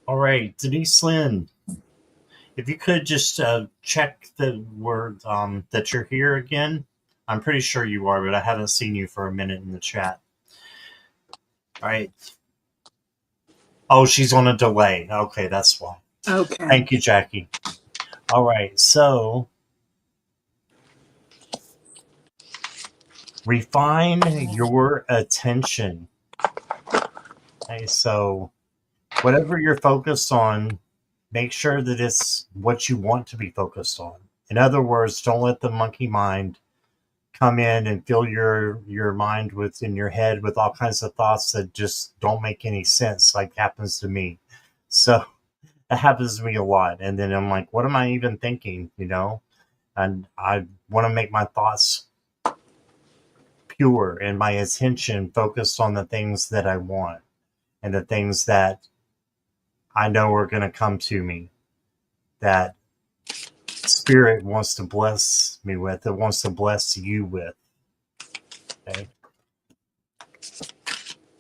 All right, Denise Lynn, if you could just check the word that you're here again. I'm pretty sure you are, but I haven't seen you for a minute in the chat. All right. Oh, she's on a delay. Okay, that's why. Okay. Thank you, Jackie. All right, so refine your attention. Okay, so whatever you're focused on, make sure that it's what you want to be focused on. In other words, don't let the monkey mind come in and fill your mind in your head with all kinds of thoughts that just don't make any sense, like happens to me. So that happens to me a lot. And then I'm like, what am I even thinking? And I want to make my thoughts pure and my attention focused on the things that I want and the things that I know are going to come to me, that Spirit wants to bless me with, it wants to bless you with. Okay.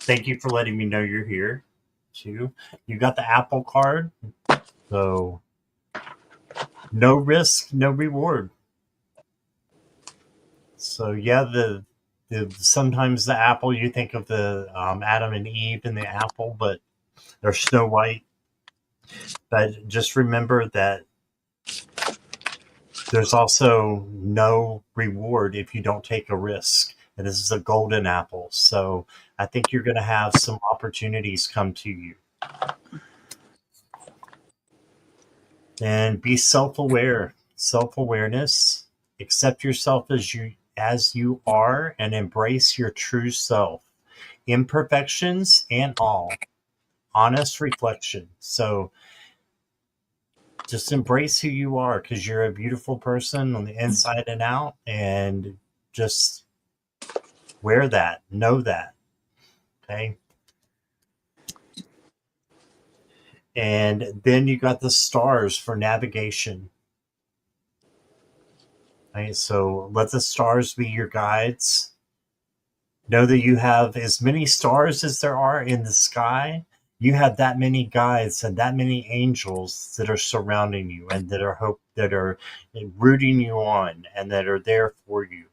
Thank you for letting me know you're here too. You got the Apple card, so no risk, no reward. So yeah, the sometimes the apple, you think of the Adam and Eve and the apple, but they're Snow White. But just remember that there's also no reward if you don't take a risk. And this is a golden apple. So I think you're going to have some opportunities come to you. And be self-aware. Self-awareness. Accept yourself as you are and embrace your true self. Imperfections and all. Honest reflection. So just embrace who you are, because you're a beautiful person on the inside and out, and just wear that, know that. Okay. And then you got the stars for navigation. Right? So let the stars be your guides. Know that you have as many stars as there are in the sky. You have that many guides and that many angels that are surrounding you, and that are rooting you on, and that are there for you.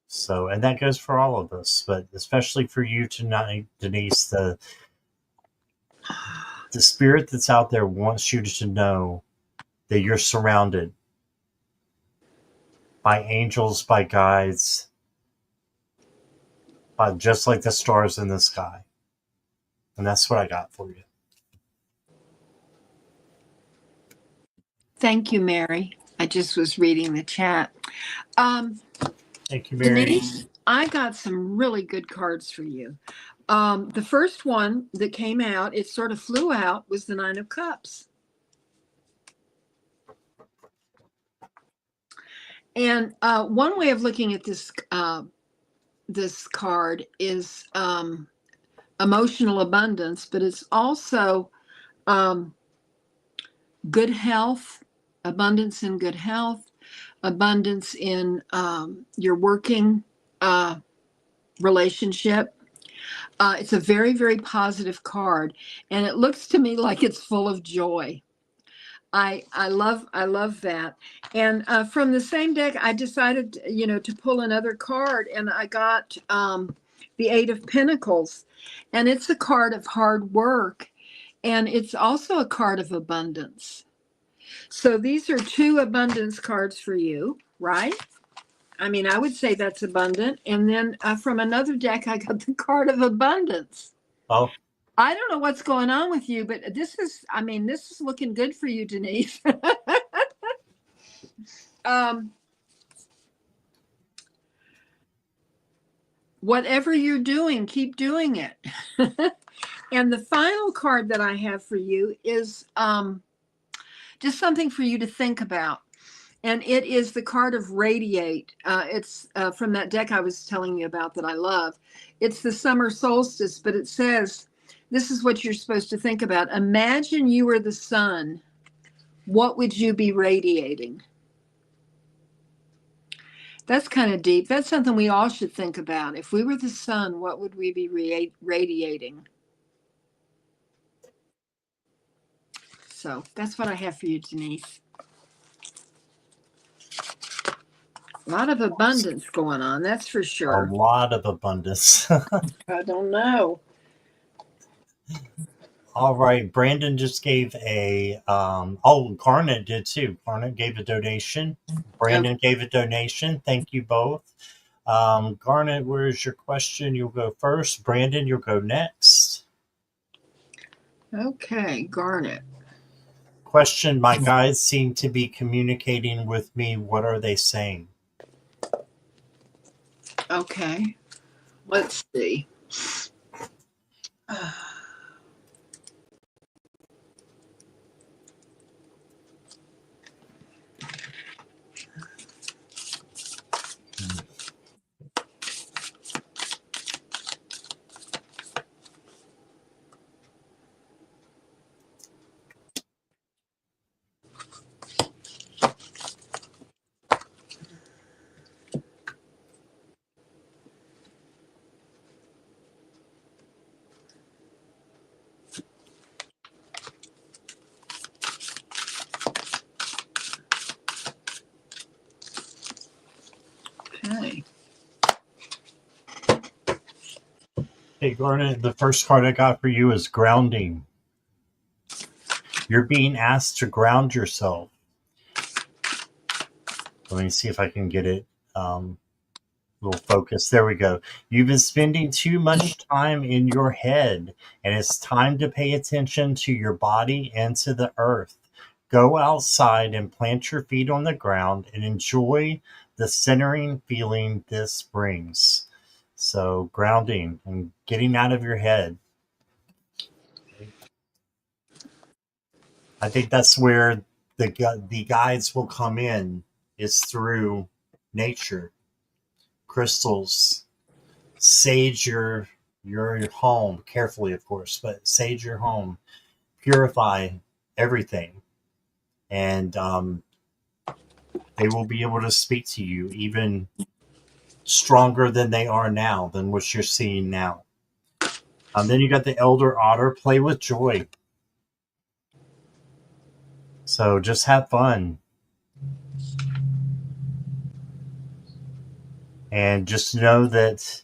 So, and that goes for all of us, but especially for you tonight, Denise. The spirit that's out there wants you to know that you're surrounded by angels, by guides, by just like the stars in the sky. And that's what I got for you. Thank you, Mary. I just was reading the chat. Thank you, Mary. Denise, I got some really good cards for you. The first one that came out, it sort of flew out, was the Nine of Cups. And one way of looking at this card is emotional abundance, but it's also good health, abundance in good health, abundance in your working relationship. It's a very, very positive card, and it looks to me like it's full of joy. I love that. And from the same deck, I decided, to pull another card, and I got the Eight of Pentacles, and it's a card of hard work, and it's also a card of abundance. So these are two abundance cards for you, right? I mean, I would say that's abundant. And then from another deck, I got the card of abundance. Oh. I don't know what's going on with you, but this is looking good for you, Denise. Whatever you're doing, keep doing it. And the final card that I have for you is just something for you to think about. And it is the card of Radiate. It's from that deck I was telling you about that I love. It's the summer solstice, but it says, this is what you're supposed to think about. Imagine you were the sun. What would you be radiating? That's kind of deep. That's something we all should think about. If we were the sun, what would we be radiating? So that's what I have for you, Denise. A lot of abundance going on, that's for sure. A lot of abundance. I don't know. All right. Brandon just gave a, Garnet did too. Garnet gave a donation. Brandon gave a donation. Thank you both. Garnet, where's your question? You'll go first. Brandon, you'll go next. Okay, Garnet. Question, my guides seem to be communicating with me. What are they saying? Okay, let's see. Okay. Hey, Garnet, the first card I got for you is grounding. You're being asked to ground yourself. Let me see if I can get it. Little focus. There we go. You've been spending too much time in your head, and it's time to pay attention to your body and to the earth. Go outside and plant your feet on the ground and enjoy the centering feeling this brings. So, grounding and getting out of your head. I think that's where the guides will come in, is through nature, crystals. Sage your home carefully, of course, but sage your home, purify everything, and they will be able to speak to you even stronger than they are now, than what you're seeing now. Then you got the elder otter. Play with joy. So just have fun. And just know that,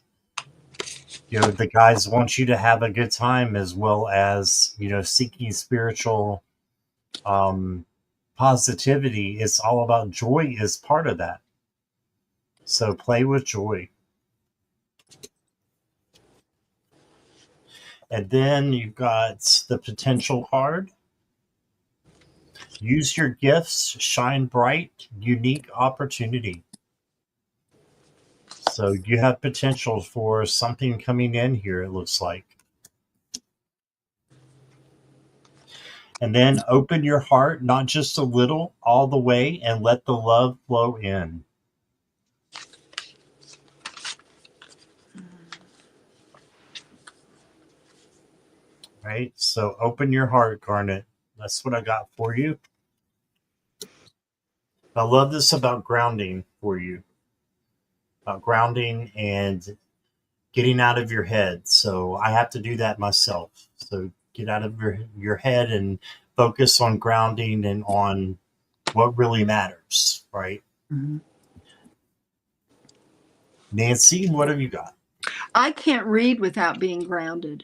the guys want you to have a good time, as well as, seeking spiritual positivity. It's all about joy, is part of that. So play with joy. And then you've got the potential card. Use your gifts, shine bright, unique opportunity. So you have potential for something coming in here, it looks like. And then open your heart, not just a little, all the way, and let the love flow in. Right? So open your heart, Garnet. That's what I got for you. I love this about grounding for you. About grounding and getting out of your head. So I have to do that myself. So get out of your head and focus on grounding and on what really matters, right? Mm-hmm. Nancy, what have you got? I can't read without being grounded.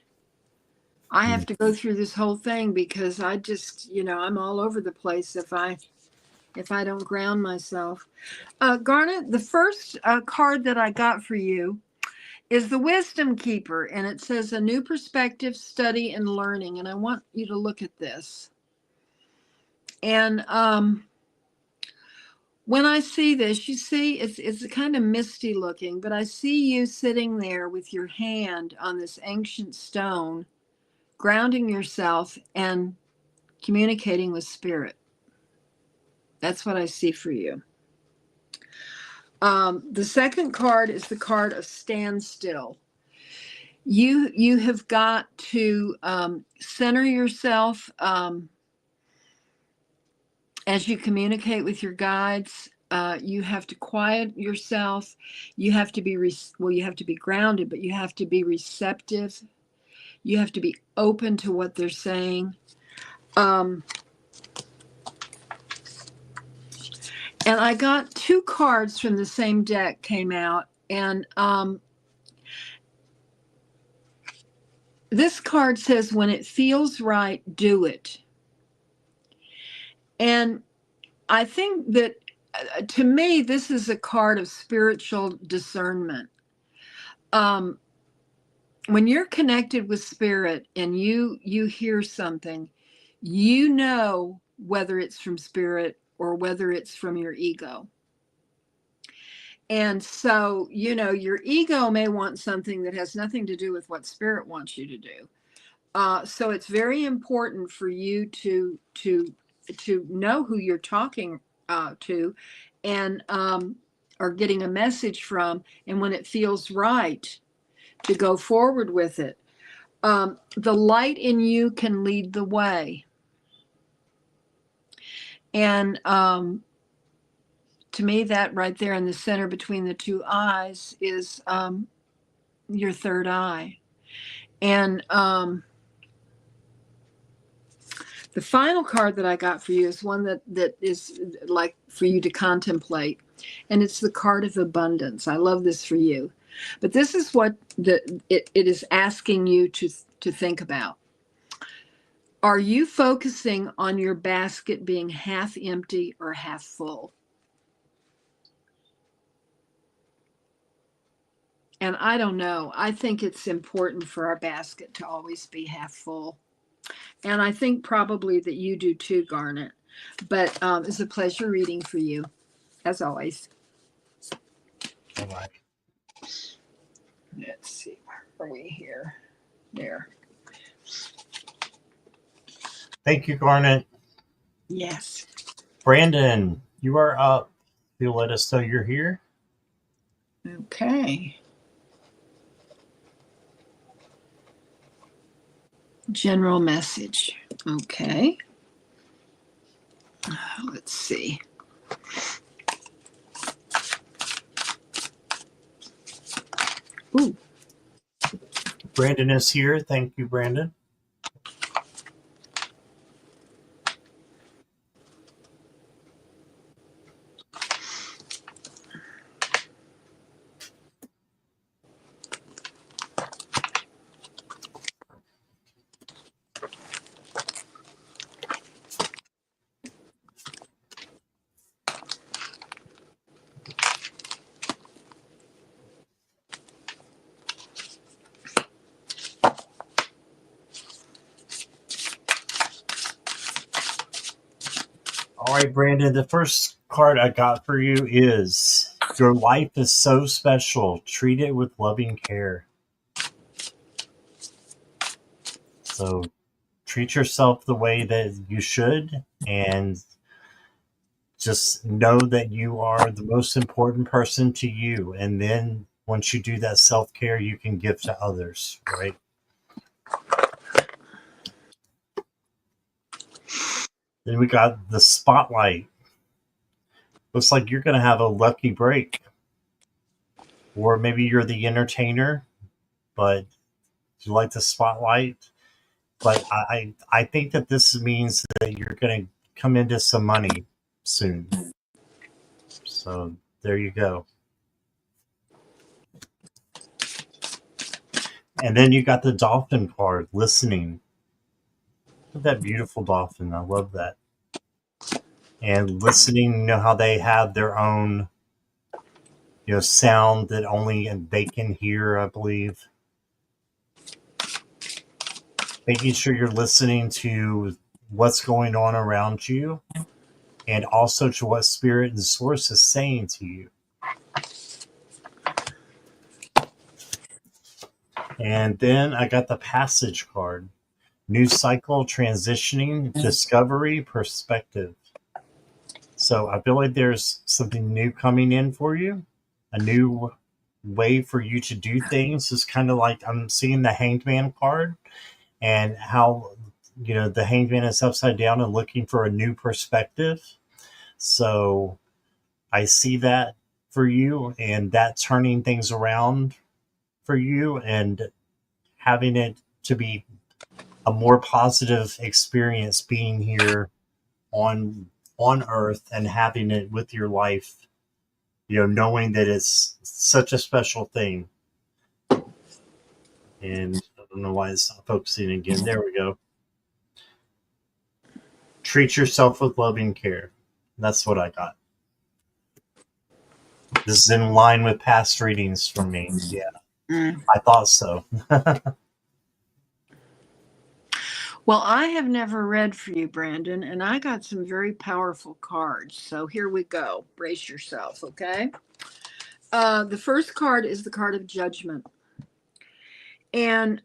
I have to go through this whole thing because I just, I'm all over the place if I don't ground myself. Garnet, the first card that I got for you is the Wisdom Keeper, and it says a new perspective, study, and learning. And I want you to look at this. And when I see this, you see, it's kind of misty looking, but I see you sitting there with your hand on this ancient stone, grounding yourself and communicating with spirit. That's what I see for you. The second card is the card of standstill. You have got to center yourself as you communicate with your guides. You have to quiet yourself. You have to be you have to be grounded, but you have to be receptive. You have to be open to what they're saying. And I got two cards from the same deck came out, and this card says, when it feels right, do it. And I think that to me, this is a card of spiritual discernment. When you're connected with spirit and you hear something, you know whether it's from spirit or whether it's from your ego. And so, your ego may want something that has nothing to do with what spirit wants you to do. So it's very important for you to know who you're talking to, and or getting a message from, and when it feels right, to go forward with it. The light in you can lead the way, and to me, that right there in the center between the two eyes is your third eye, and the final card that I got for you is one that is like for you to contemplate, and it's the card of abundance. I love this for you, but this is what it is asking you to think about. Are you focusing on your basket being half empty or half full? And I don't know. I think it's important for our basket to always be half full. And I think probably that you do too, Garnet. But it's a pleasure reading for you, as always. All right. Let's see. Where are we here? There. Thank you, Garnet. Yes. Brandon, you are up. You'll let us know you're here. Okay. General message. Okay. Let's see. Ooh. Brandon is here. Thank you, Brandon. All right, Brandon, the first card I got for you is your life is so special. Treat it with loving care. So treat yourself the way that you should, and just know that you are the most important person to you. And then once you do that self-care, you can give to others, right? Then we got the spotlight. Looks like you're going to have a lucky break. Or maybe you're the entertainer, but you like the spotlight. But I think that this means that you're going to come into some money soon. So there you go. And then you got the dolphin card, listening. Look at that beautiful dolphin. I love that. And listening, you know how they have their own, sound that only they can hear, I believe. Making sure you're listening to what's going on around you and also to what spirit and source is saying to you. And then I got the passage card. New cycle, transitioning, discovery, perspective. So I feel like there's something new coming in for you. A new way for you to do things. Is kind of like I'm seeing the Hanged Man card and how, the Hanged Man is upside down and looking for a new perspective. So I see that for you, and that turning things around for you and having it to be a more positive experience being here on earth and having it with your life, knowing that it's such a special thing. And I don't know why it's not focusing again. There we go. Treat yourself with loving care. That's what I got. This is in line with past readings from me. Yeah, I thought so. Well, I have never read for you, Brandon, and I got some very powerful cards. So here we go. Brace yourself, okay? The first card is the card of judgment. And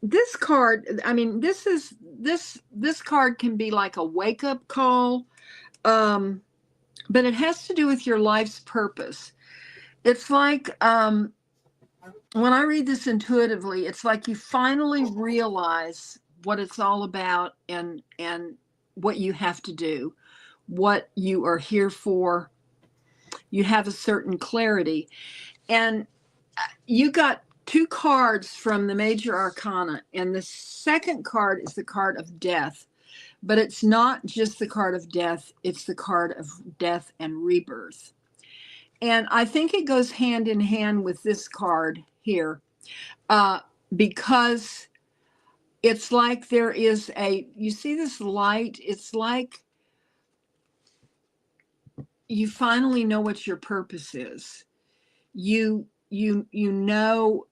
this card, I mean, this card can be like a wake-up call, but it has to do with your life's purpose. It's like when I read this intuitively, it's like you finally realize what it's all about and what you have to do, what you are here for. You have a certain clarity. And you got two cards from the major arcana, and the second card is the card of death. But it's not just the card of death, it's the card of death and rebirth. And I think it goes hand in hand with this card here, because it's like there is you see this light, it's like you finally know what your purpose is. You you know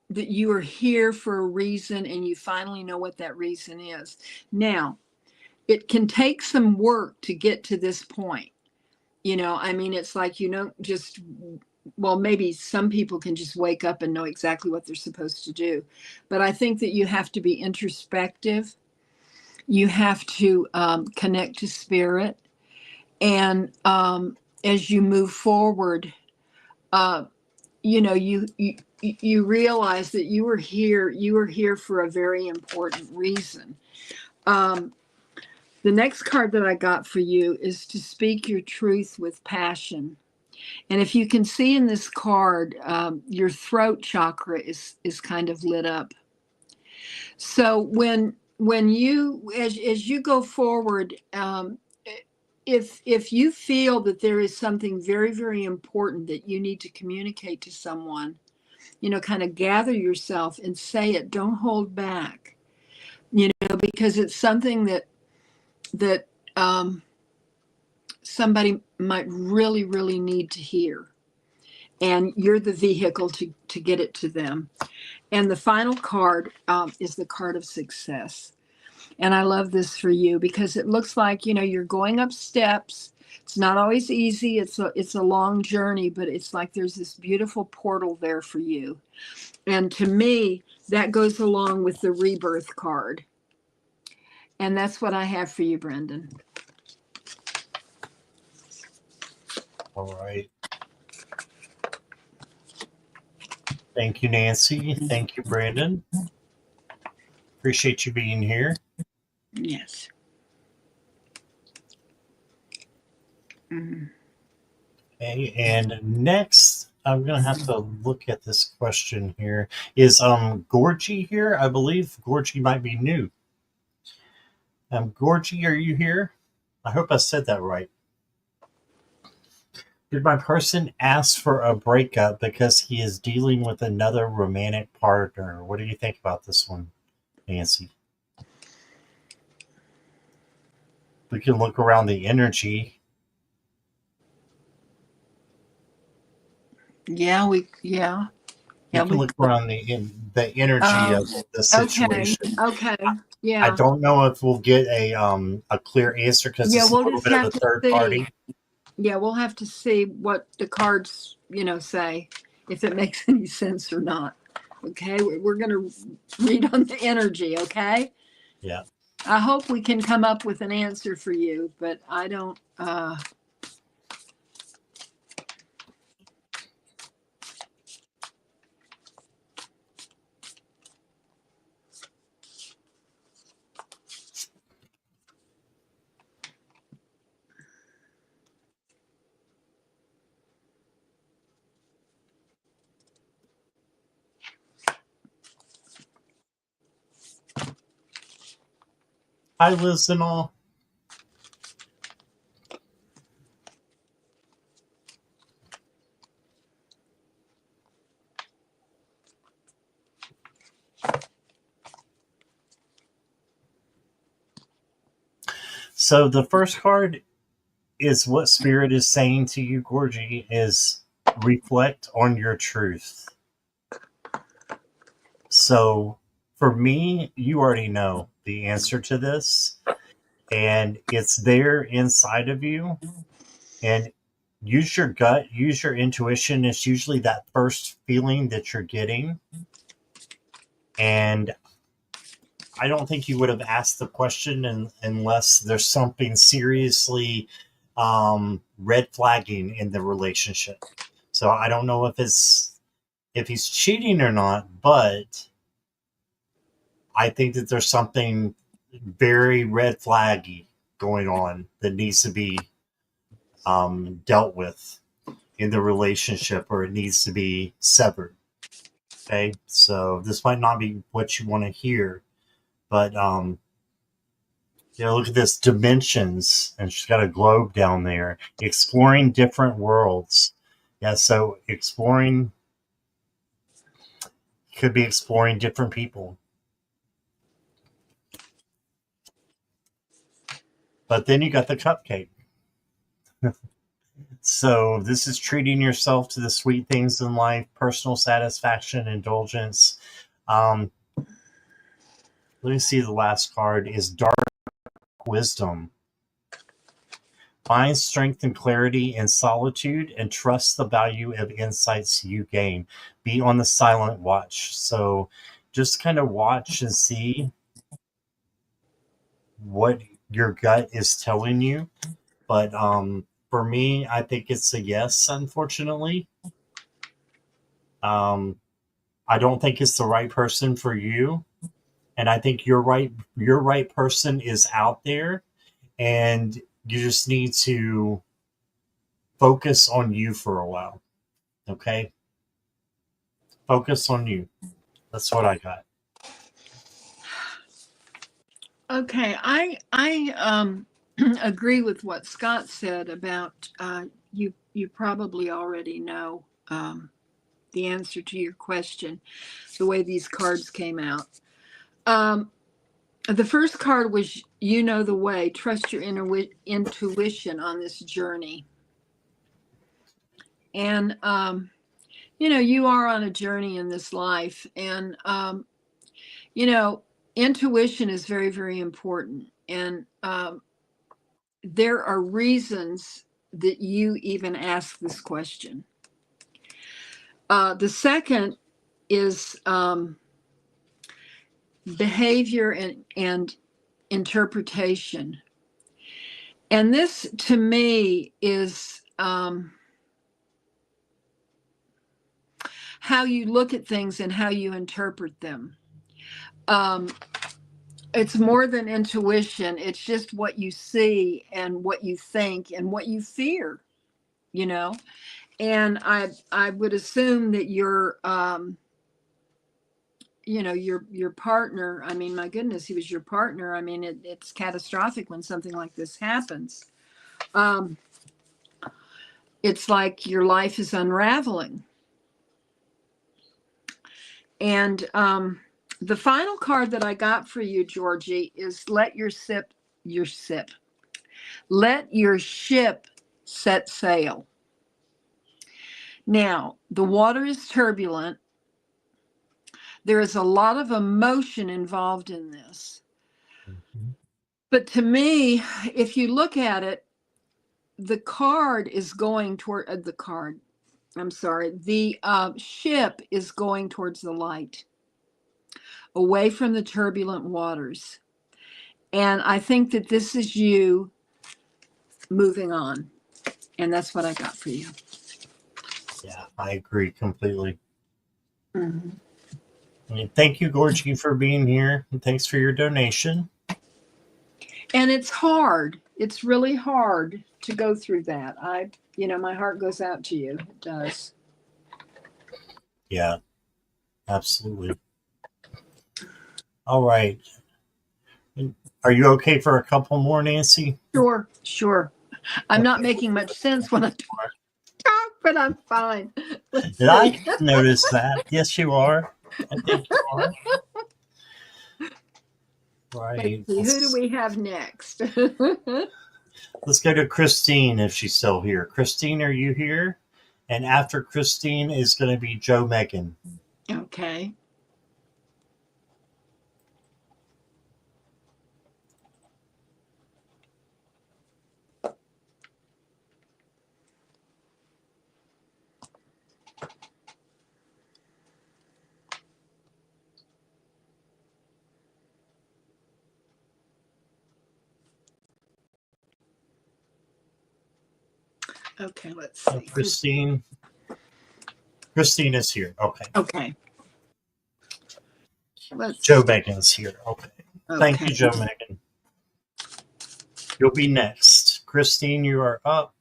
that you are here for a reason, and you finally know what that reason is. Now, it can take some work to get to this point. I mean, it's like, just, well, maybe some people can just wake up and know exactly what they're supposed to do. But I think that you have to be introspective. You have to connect to spirit. And as you move forward, you realize that you were here for a very important reason. The next card that I got for you is to speak your truth with passion. And if you can see in this card, your throat chakra is kind of lit up. So when you as you go forward, if you feel that there is something very, very important that you need to communicate to someone, kind of gather yourself and say it. Don't hold back, because it's something that somebody might really, really need to hear. And you're the vehicle to get it to them. And the final card is the card of success. And I love this for you because it looks like, you're going up steps. It's not always easy. It's a long journey, but it's like there's this beautiful portal there for you. And to me, that goes along with the rebirth card. And that's what I have for you, Brendan. All right. Thank you, Nancy. Thank you, Brandon. Appreciate you being here. Yes. Mm-hmm. Okay, and next I'm gonna have to look at this question here. Is Gorgie here? I believe Gorgie might be new. Gorgie, are you here? I hope I said that right. Did my person ask for a breakup because he is dealing with another romantic partner? What do you think about this one, Nancy? We can look around the energy. Yeah. You can look around the energy of the situation. Okay. Yeah. I don't know if we'll get a clear answer because it's a little bit of a third party. Yeah, we'll have to see what the cards, say, if it makes any sense or not. Okay, we're going to read on the energy, okay? Yeah. I hope we can come up with an answer for you, but I don't. Hi, Liz and all. So the first card is what Spirit is saying to you, Gorgie, is reflect on your truth. So for me, you already know the answer to this, and it's there inside of you. And use your gut, use your intuition. It's usually that first feeling that you're getting. And I don't think you would have asked the question unless there's something seriously red flagging in the relationship. So I don't know if he's cheating or not, but I think that there's something very red flaggy going on that needs to be dealt with in the relationship, or it needs to be severed. Okay, so this might not be what you want to hear, but look at this, dimensions, and she's got a globe down there, exploring different worlds. Yeah, so exploring could be exploring different people. But then you got the cupcake. So this is treating yourself to the sweet things in life, personal satisfaction, indulgence. Let me see, the last card is Dark Wisdom. Find strength and clarity in solitude and trust the value of insights you gain. Be on the silent watch. So just kind of watch and see what your gut is telling you. But for me, I think it's a yes, unfortunately. I don't think it's the right person for you. And I think your right person is out there, and you just need to focus on you for a while. Okay? Focus on you. That's what I got. Okay, I agree with what Scott said about you probably already know the answer to your question, the way these cards came out. The first card was you know the way, trust your intuition on this journey. And you are on a journey in this life, and you know, intuition is very, very important. And there are reasons that you even ask this question. The second is behavior and interpretation. And this, to me, is how you look at things and how you interpret them. It's more than intuition. It's just what you see and what you think and what you fear, you know. And I would assume that your your partner, I mean, my goodness, he was your partner. I mean, it's catastrophic when something like this happens. It's like your life is unraveling. And the final card that I got for you, Georgie, is let your ship set sail. Now, the water is turbulent. There is a lot of emotion involved in this. Mm-hmm. But to me, if you look at it, the card is going toward the ship is going towards the light, away from the turbulent waters. And I think that this is you moving on. And that's what I got for you. Yeah, I agree completely. Mm-hmm. I mean, thank you, Gorgie, for being here. And thanks for your donation. And it's hard. It's really hard to go through that. My heart goes out to you. It does. Yeah, absolutely. All right. Are you okay for a couple more, Nancy? Sure. I'm not making much sense when I talk, but I'm fine. Did I notice that? Yes, you are. I think you are. Right. Let's see, who do we have next? Let's go to Christine if she's still here. Christine, are you here? And after Christine is going to be Joe Megan. Okay. Okay, let's see. Christine. Christine is here. Okay. Okay. Joe Megan's here. Okay. Thank you, Joe Megan. You'll be next. Christine, you are up.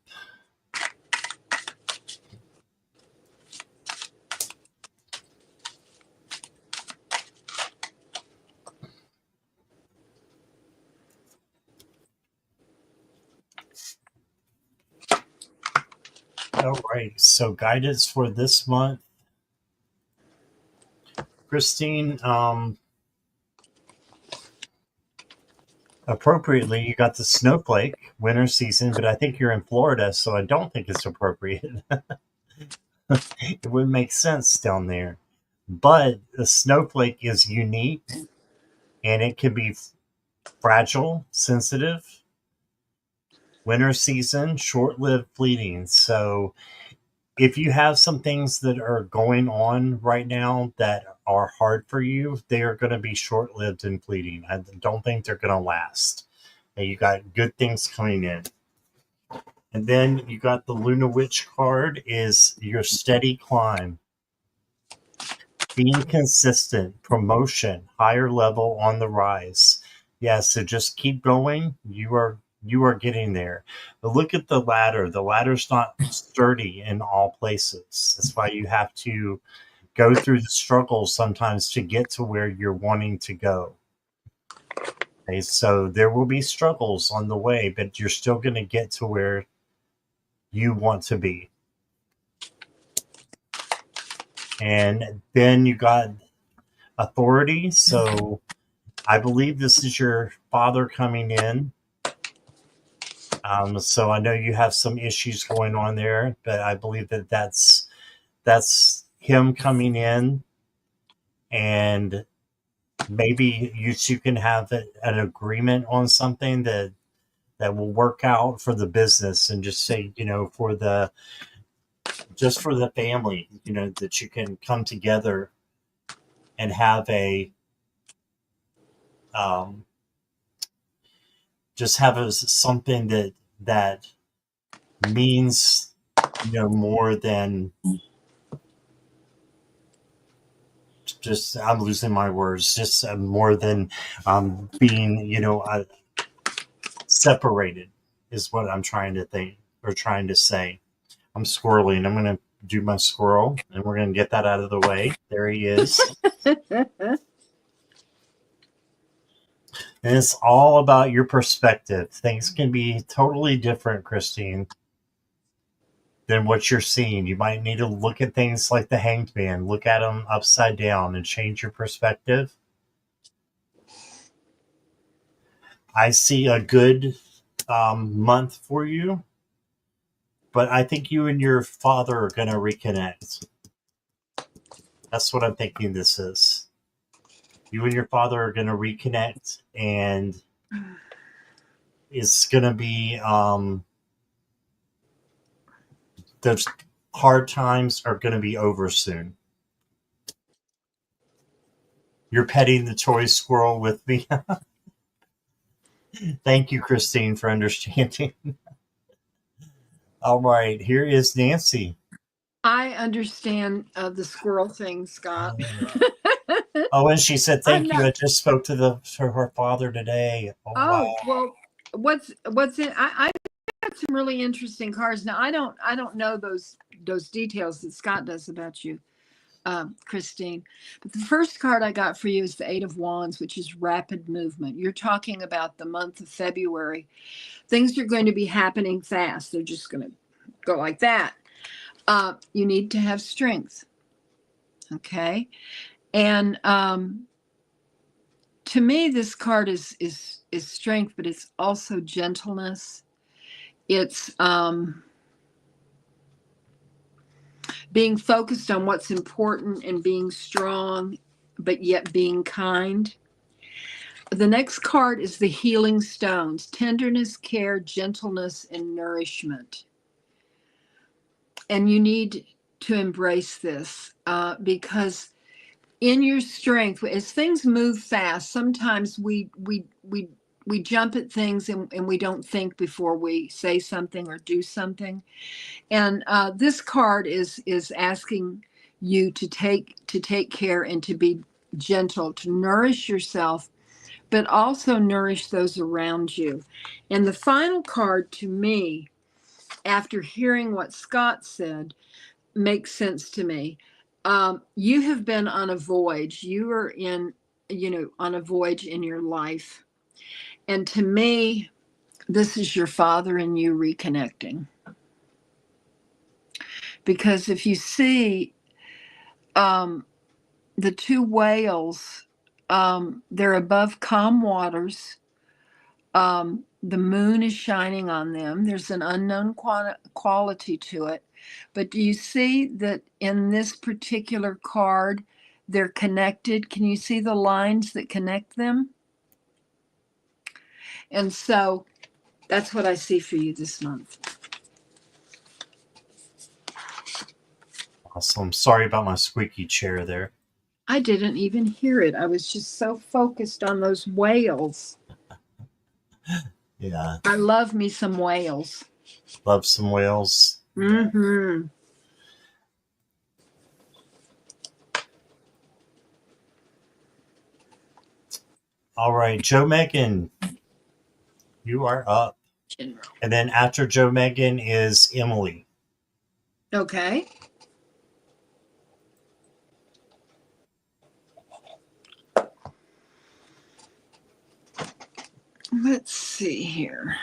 All right. So guidance for this month. Christine, appropriately, you got the snowflake, winter season, but I think you're in Florida, so I don't think it's appropriate. It would make sense down there. But the snowflake is unique and it can be fragile, sensitive, winter season, short lived, fleeting. So if you have some things that are going on right now that are hard for you, they are going to be short lived and fleeting. I don't think they're going to last. And you got good things coming in. And then you got the Luna Witch card is your steady climb, being consistent, promotion, higher level on the rise. Yeah, so just keep going. You are getting there. But look at the ladder. The ladder's not sturdy in all places. That's why you have to go through the struggles sometimes to get to where you're wanting to go. Okay, so there will be struggles on the way, but you're still going to get to where you want to be. And then you got authority. So I believe this is your father coming in. So I know you have some issues going on there, but I believe that that's him coming in, and maybe you two can have an agreement on something that will work out for the business, and just say, for the just for the family, that you can come together and have a um, just have something that means more than just, I'm losing my words, just more than being separated is what I'm trying to think or trying to say. I'm squirreling. I'm going to do my squirrel, and we're going to get that out of the way. There he is. And it's all about your perspective. Things can be totally different, Christine, than what you're seeing. You might need to look at things like the Hanged Man, look at them upside down and change your perspective. I see a good month for you, but I think you and your father are going to reconnect. That's what I'm thinking this is. You and your father are going to reconnect, and it's going to be those hard times are going to be over soon. You're petting the toy squirrel with me. Thank you, Christine, for understanding. All right, here is Nancy. I understand the squirrel thing, Scott. Oh, and she said, I'm "Thank you. not. I just spoke to her father today." Oh, Oh wow. well, what's in? I got some really interesting cards. Now I don't know those details that Scott does about you, Christine. But the first card I got for you is the Eight of Wands, which is rapid movement. You're talking about the month of February. Things are going to be happening fast. They're just going to go like that. You need to have strength. Okay. And to me, this card is strength, but it's also gentleness. It's being focused on what's important and being strong, but yet being kind. The next card is the healing stones: tenderness, care, gentleness, and nourishment. And you need to embrace this because in your strength, as things move fast, sometimes we jump at things and we don't think before we say something or do something. And this card is asking you to take care and to be gentle, to nourish yourself, but also nourish those around you. And the final card to me, after hearing what Scott said, makes sense to me. You have been on a voyage. You are on a voyage in your life. And to me, this is your father and you reconnecting. Because if you see the two whales, they're above calm waters. The moon is shining on them. There's an unknown quality to it. But do you see that in this particular card, they're connected? Can you see the lines that connect them? And so that's what I see for you this month. Awesome. Sorry about my squeaky chair there. I didn't even hear it. I was just so focused on those whales. Yeah. I love me some whales. Love some whales. Mm-hmm. All right, Joe Megan, you are up. General. And then after Joe Megan is Emily. Okay. Let's see here.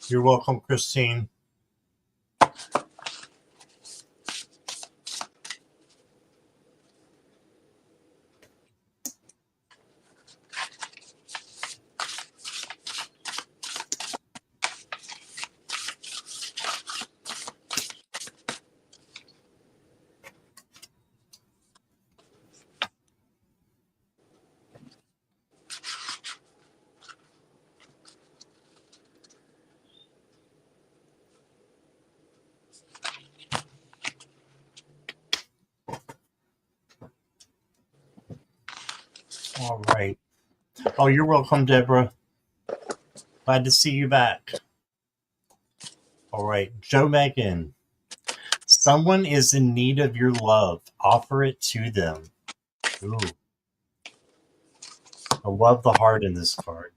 You're welcome, Christine. All right. Oh, you're welcome, Deborah. Glad to see you back. All right, Joe Megan. Someone is in need of your love. Offer it to them. Ooh. I love the heart in this card.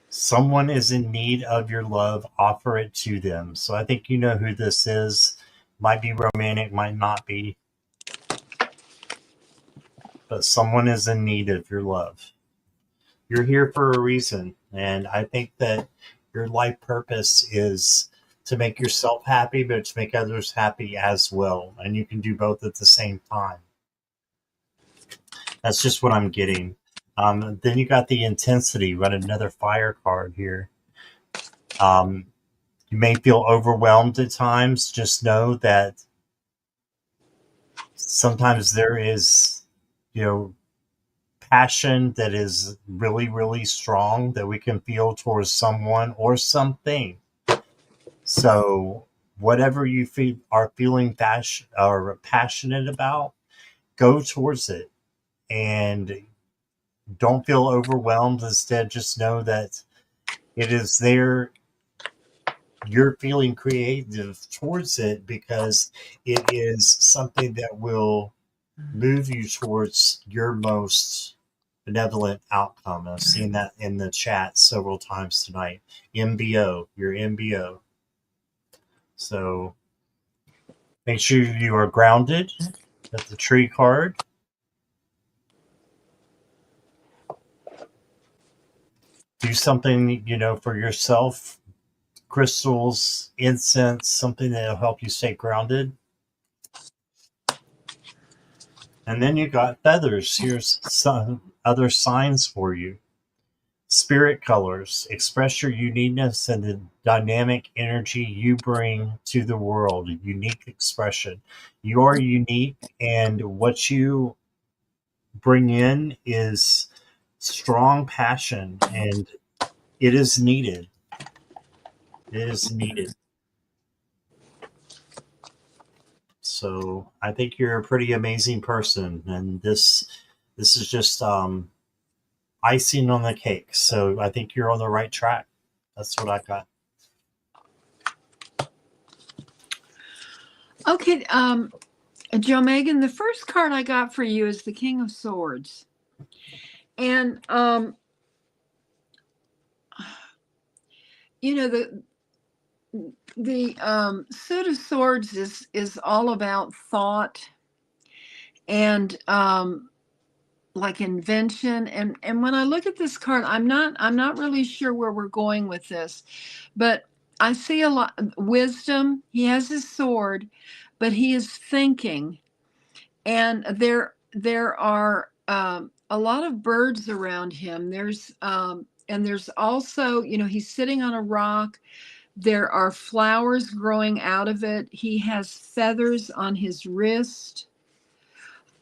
Someone is in need of your love. Offer it to them. So I think you know who this is. Might be romantic, might not be. But someone is in need of your love. You're here for a reason. And I think that your life purpose is to make yourself happy, but to make others happy as well. And you can do both at the same time. That's just what I'm getting. Then you got the intensity. Run another fire card here. You may feel overwhelmed at times. Just know that sometimes there is, passion that is really, really strong that we can feel towards someone or something. So whatever you are feeling passionate about, go towards it and don't feel overwhelmed. Instead, just know that it is there. You're feeling creative towards it because it is something that will move you towards your most benevolent outcome. I've seen that in the chat several times tonight. MBO, your MBO. So make sure you are grounded. That's the tree card. Do something, for yourself. Crystals, incense, something that'll help you stay grounded. And then you got feathers. Here's some other signs for you. Spirit colors. Express your uniqueness and the dynamic energy you bring to the world. Unique expression. You are unique, and what you bring in is strong passion, and it is needed. It is needed. So I think you're a pretty amazing person, and this is just icing on the cake. So I think you're on the right track. That's what I got. Okay, Joe Megan, the first card I got for you is the King of Swords. And the Suit of Swords is all about thought and like invention. And when I look at this card, I'm not really sure where we're going with this, but I see a lot wisdom. He has his sword, but he is thinking, and there are a lot of birds around him. And there's also, he's sitting on a rock. There are flowers growing out of it. He has feathers on his wrist.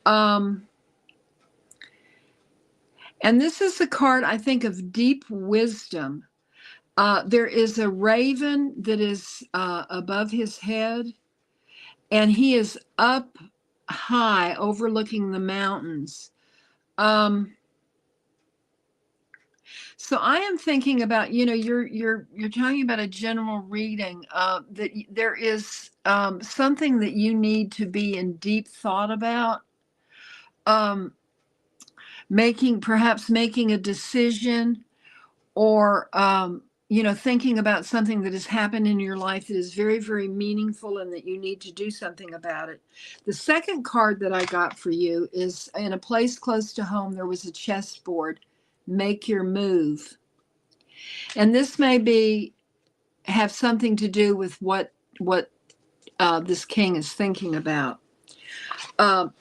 And this is a card, I think, of deep wisdom. There is a raven that is above his head, and he is up high overlooking the mountains. So I am thinking about, you're talking about a general reading, that there is something that you need to be in deep thought about, perhaps making a decision, or thinking about something that has happened in your life that is very, very meaningful and that you need to do something about it. The second card that I got for you is, in a place close to home, there was a chessboard. Make your move. And this may have something to do with what this king is thinking about. The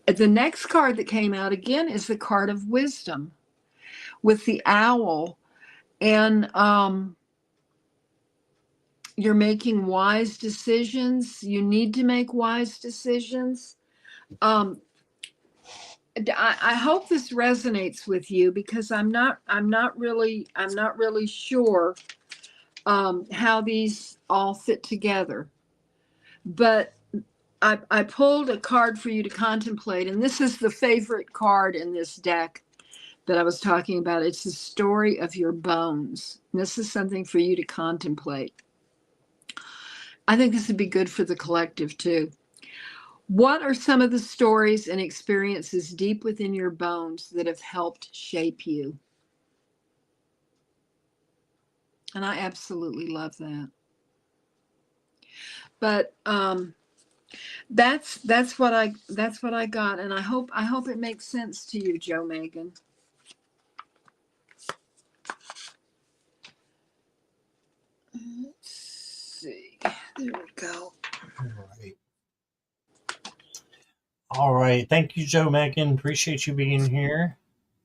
next card that came out again is the card of wisdom with the owl. And you're making wise decisions. You need to make wise decisions. I hope this resonates with you, because I'm not really sure how these all fit together. But I pulled a card for you to contemplate, and this is the favorite card in this deck that I was talking about. It's the story of your bones. And this is something for you to contemplate. I think this would be good for the collective too. What are some of the stories and experiences deep within your bones that have helped shape you? And I absolutely love that. But that's what I got, and I hope it makes sense to you, Joe Megan. Let's see. There we go. All right. Thank you, Joe Megan. Appreciate you being here.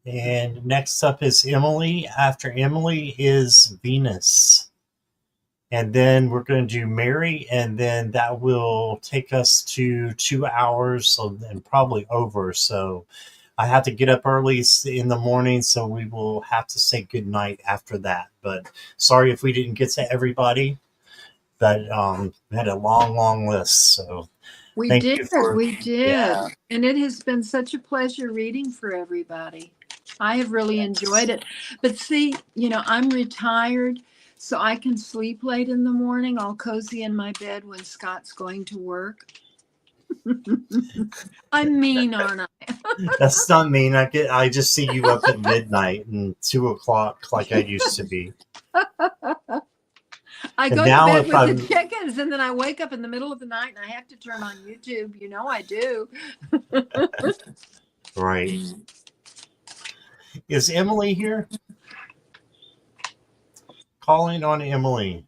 And next up is Emily. After Emily is Venus. And then we're going to do Mary, and then that will take us to 2 hours and probably over. So I have to get up early in the morning, so we will have to say goodnight after that. But sorry if we didn't get to everybody. But we had a long list. So We thank did. you for, We did. yeah. And it has been such a pleasure reading for everybody. I have really enjoyed it. But see, I'm retired, so I can sleep late in the morning, all cozy in my bed when Scott's going to work. I'm mean, aren't I? That's not mean. I just see you up at midnight and 2:00 like I used to be. I go to bed with the chickens, and then I wake up in the middle of the night and I have to turn on YouTube. I do. Right. Is Emily here? Calling on Emily.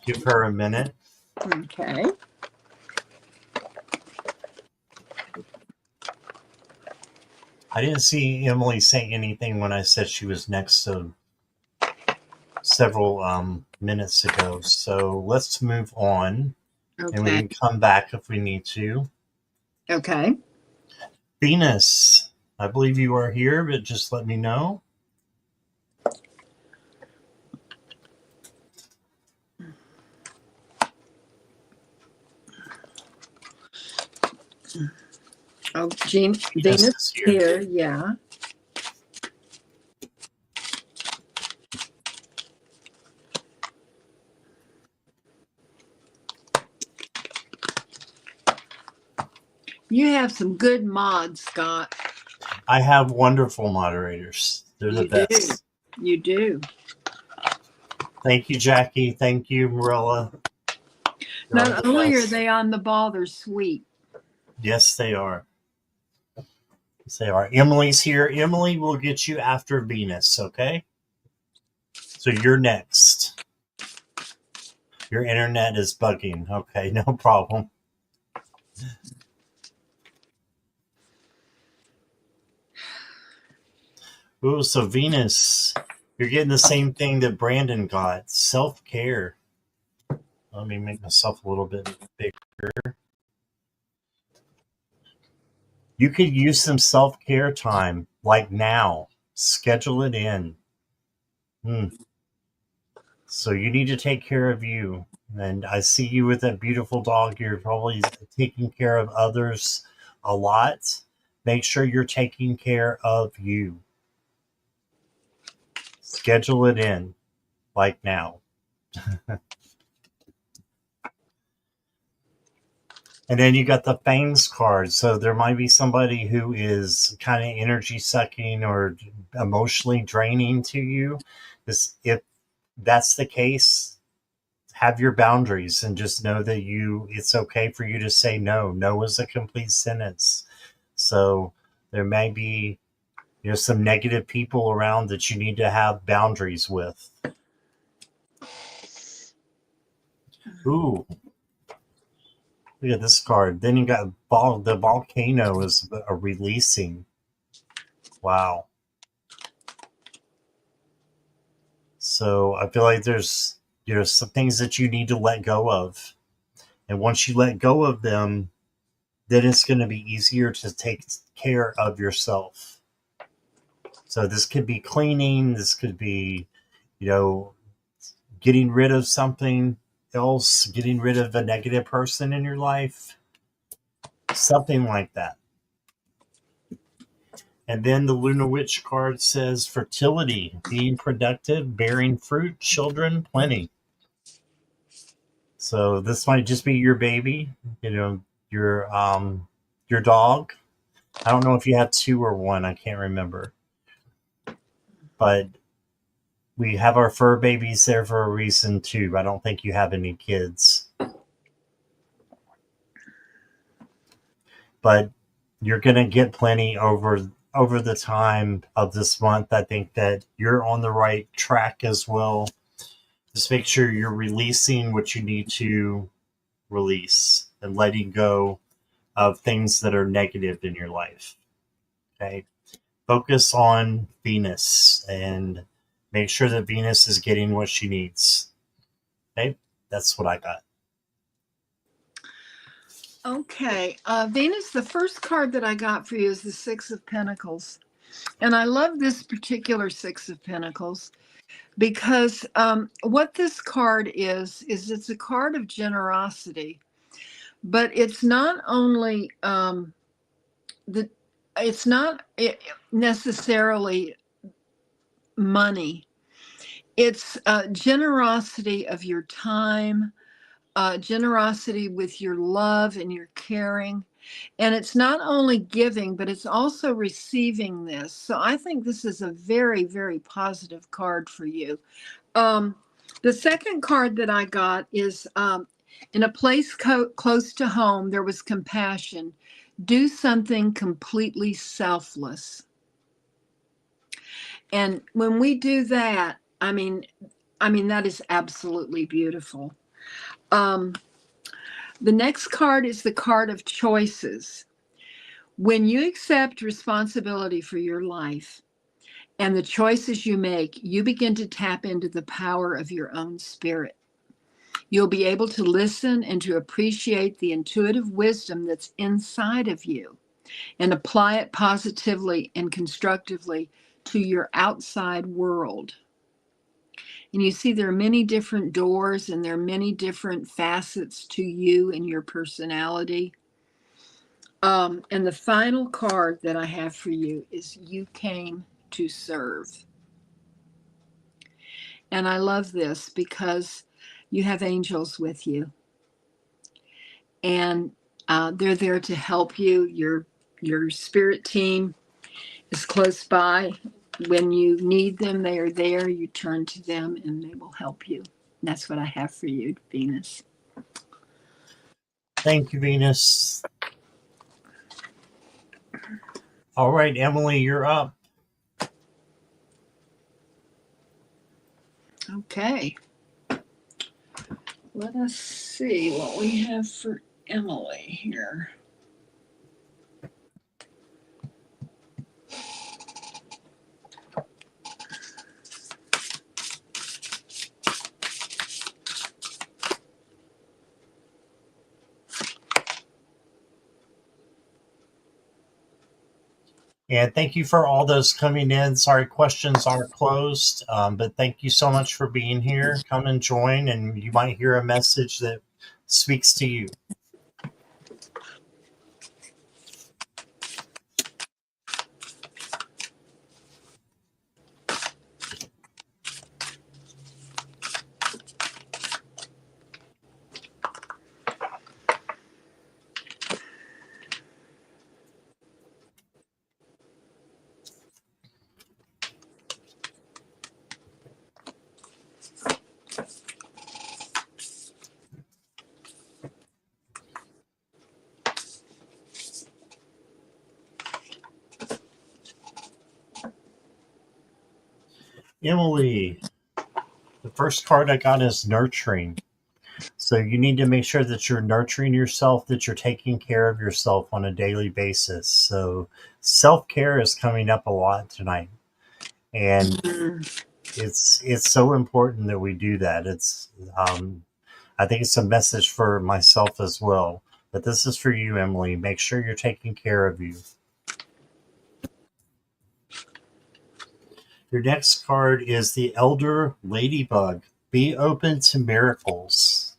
Give her a minute. Okay. I didn't see Emily say anything when I said she was next to several minutes ago. So let's move on. Okay. And we can come back if we need to. Okay. Venus, I believe you are here, but just let me know. Oh, Venus is here. Yeah. You have some good mods, Scott. I have wonderful moderators. They're the best. You do. Thank you, Jackie. Thank you, Marilla. Not only are they on the ball, they're sweet. Yes, they are. Yes, they are. Emily's here. Emily will get you after Venus, okay? So you're next. Your internet is bugging. Okay, no problem. Ooh, so Venus, you're getting the same thing that Brandon got. Self-care. Let me make myself a little bit bigger. You could use some self-care time, like now. Schedule it in. So you need to take care of you. And I see you with that beautiful dog. You're probably taking care of others a lot. Make sure you're taking care of you. Schedule it in, like now. And then you got the Fangs card. So there might be somebody who is kind of energy sucking or emotionally draining to you. If that's the case, have your boundaries and just know that it's okay for you to say no. No is a complete sentence. So there may be, some negative people around that you need to have boundaries with. Ooh, look at this card. Then you got the volcano is a releasing. Wow. So I feel like there's some things that you need to let go of. And once you let go of them, then it's going to be easier to take care of yourself. So this could be cleaning. This could be, getting rid of something else, getting rid of a negative person in your life, something like that. And then the Luna Witch card says fertility, being productive, bearing fruit, children, plenty. So this might just be your baby, your dog. I don't know if you have two or one. I can't remember. But we have our fur babies there for a reason too. I don't think you have any kids. But you're going to get plenty over the time of this month. I think that you're on the right track as well. Just make sure you're releasing what you need to release and letting go of things that are negative in your life. Okay. Focus on Venus and make sure that Venus is getting what she needs. Okay. That's what I got. Okay. Venus, the first card that I got for you is the Six of Pentacles. And I love this particular Six of Pentacles because what this card is it's a card of generosity, but it's not only it's not necessarily money. It's generosity of your time, generosity with your love and your caring. And it's not only giving, but it's also receiving this. So I think this is a very, very positive card for you. The second card that I got is in a place close to home, there was compassion. Do something completely selfless. And when we do that, I mean, that is absolutely beautiful. The next card is the card of choices. When you accept responsibility for your life and the choices you make, you begin to tap into the power of your own spirit. You'll be able to listen and to appreciate the intuitive wisdom that's inside of you and apply it positively and constructively to your outside world. And you see, there are many different doors and there are many different facets to you and your personality. And the final card that I have for you is You Came to Serve. And I love this because you have angels with you. And they're there to help you. Your spirit team is close by. When you need them, they are there. You turn to them and they will help you. And that's what I have for you, Venus. Thank you, Venus. All right, Emily, you're up. Okay. Let us see what we have for Emily here. And thank you for all those coming in. Sorry, questions are closed, but thank you so much for being here. Come and join, and you might hear a message that speaks to you. Emily, the first card I got is nurturing. So you need to make sure that you're nurturing yourself, that you're taking care of yourself on a daily basis. So self-care is coming up a lot tonight. And it's so important that we do that. I think it's a message for myself as well. But this is for you, Emily. Make sure you're taking care of you. Your next card is the Elder Ladybug. Be open to miracles.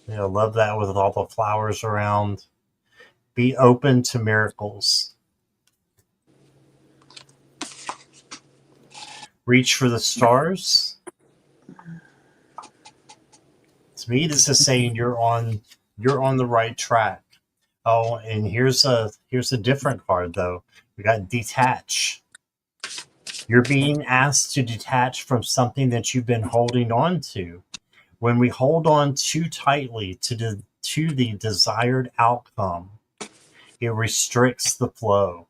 I love that with all the flowers around. Be open to miracles. Reach for the stars. To me, this is saying you're on the right track. Oh, and here's a different card though. We got detach. You're being asked to detach from something that you've been holding on to. When we hold on too tightly to the desired outcome, it restricts the flow.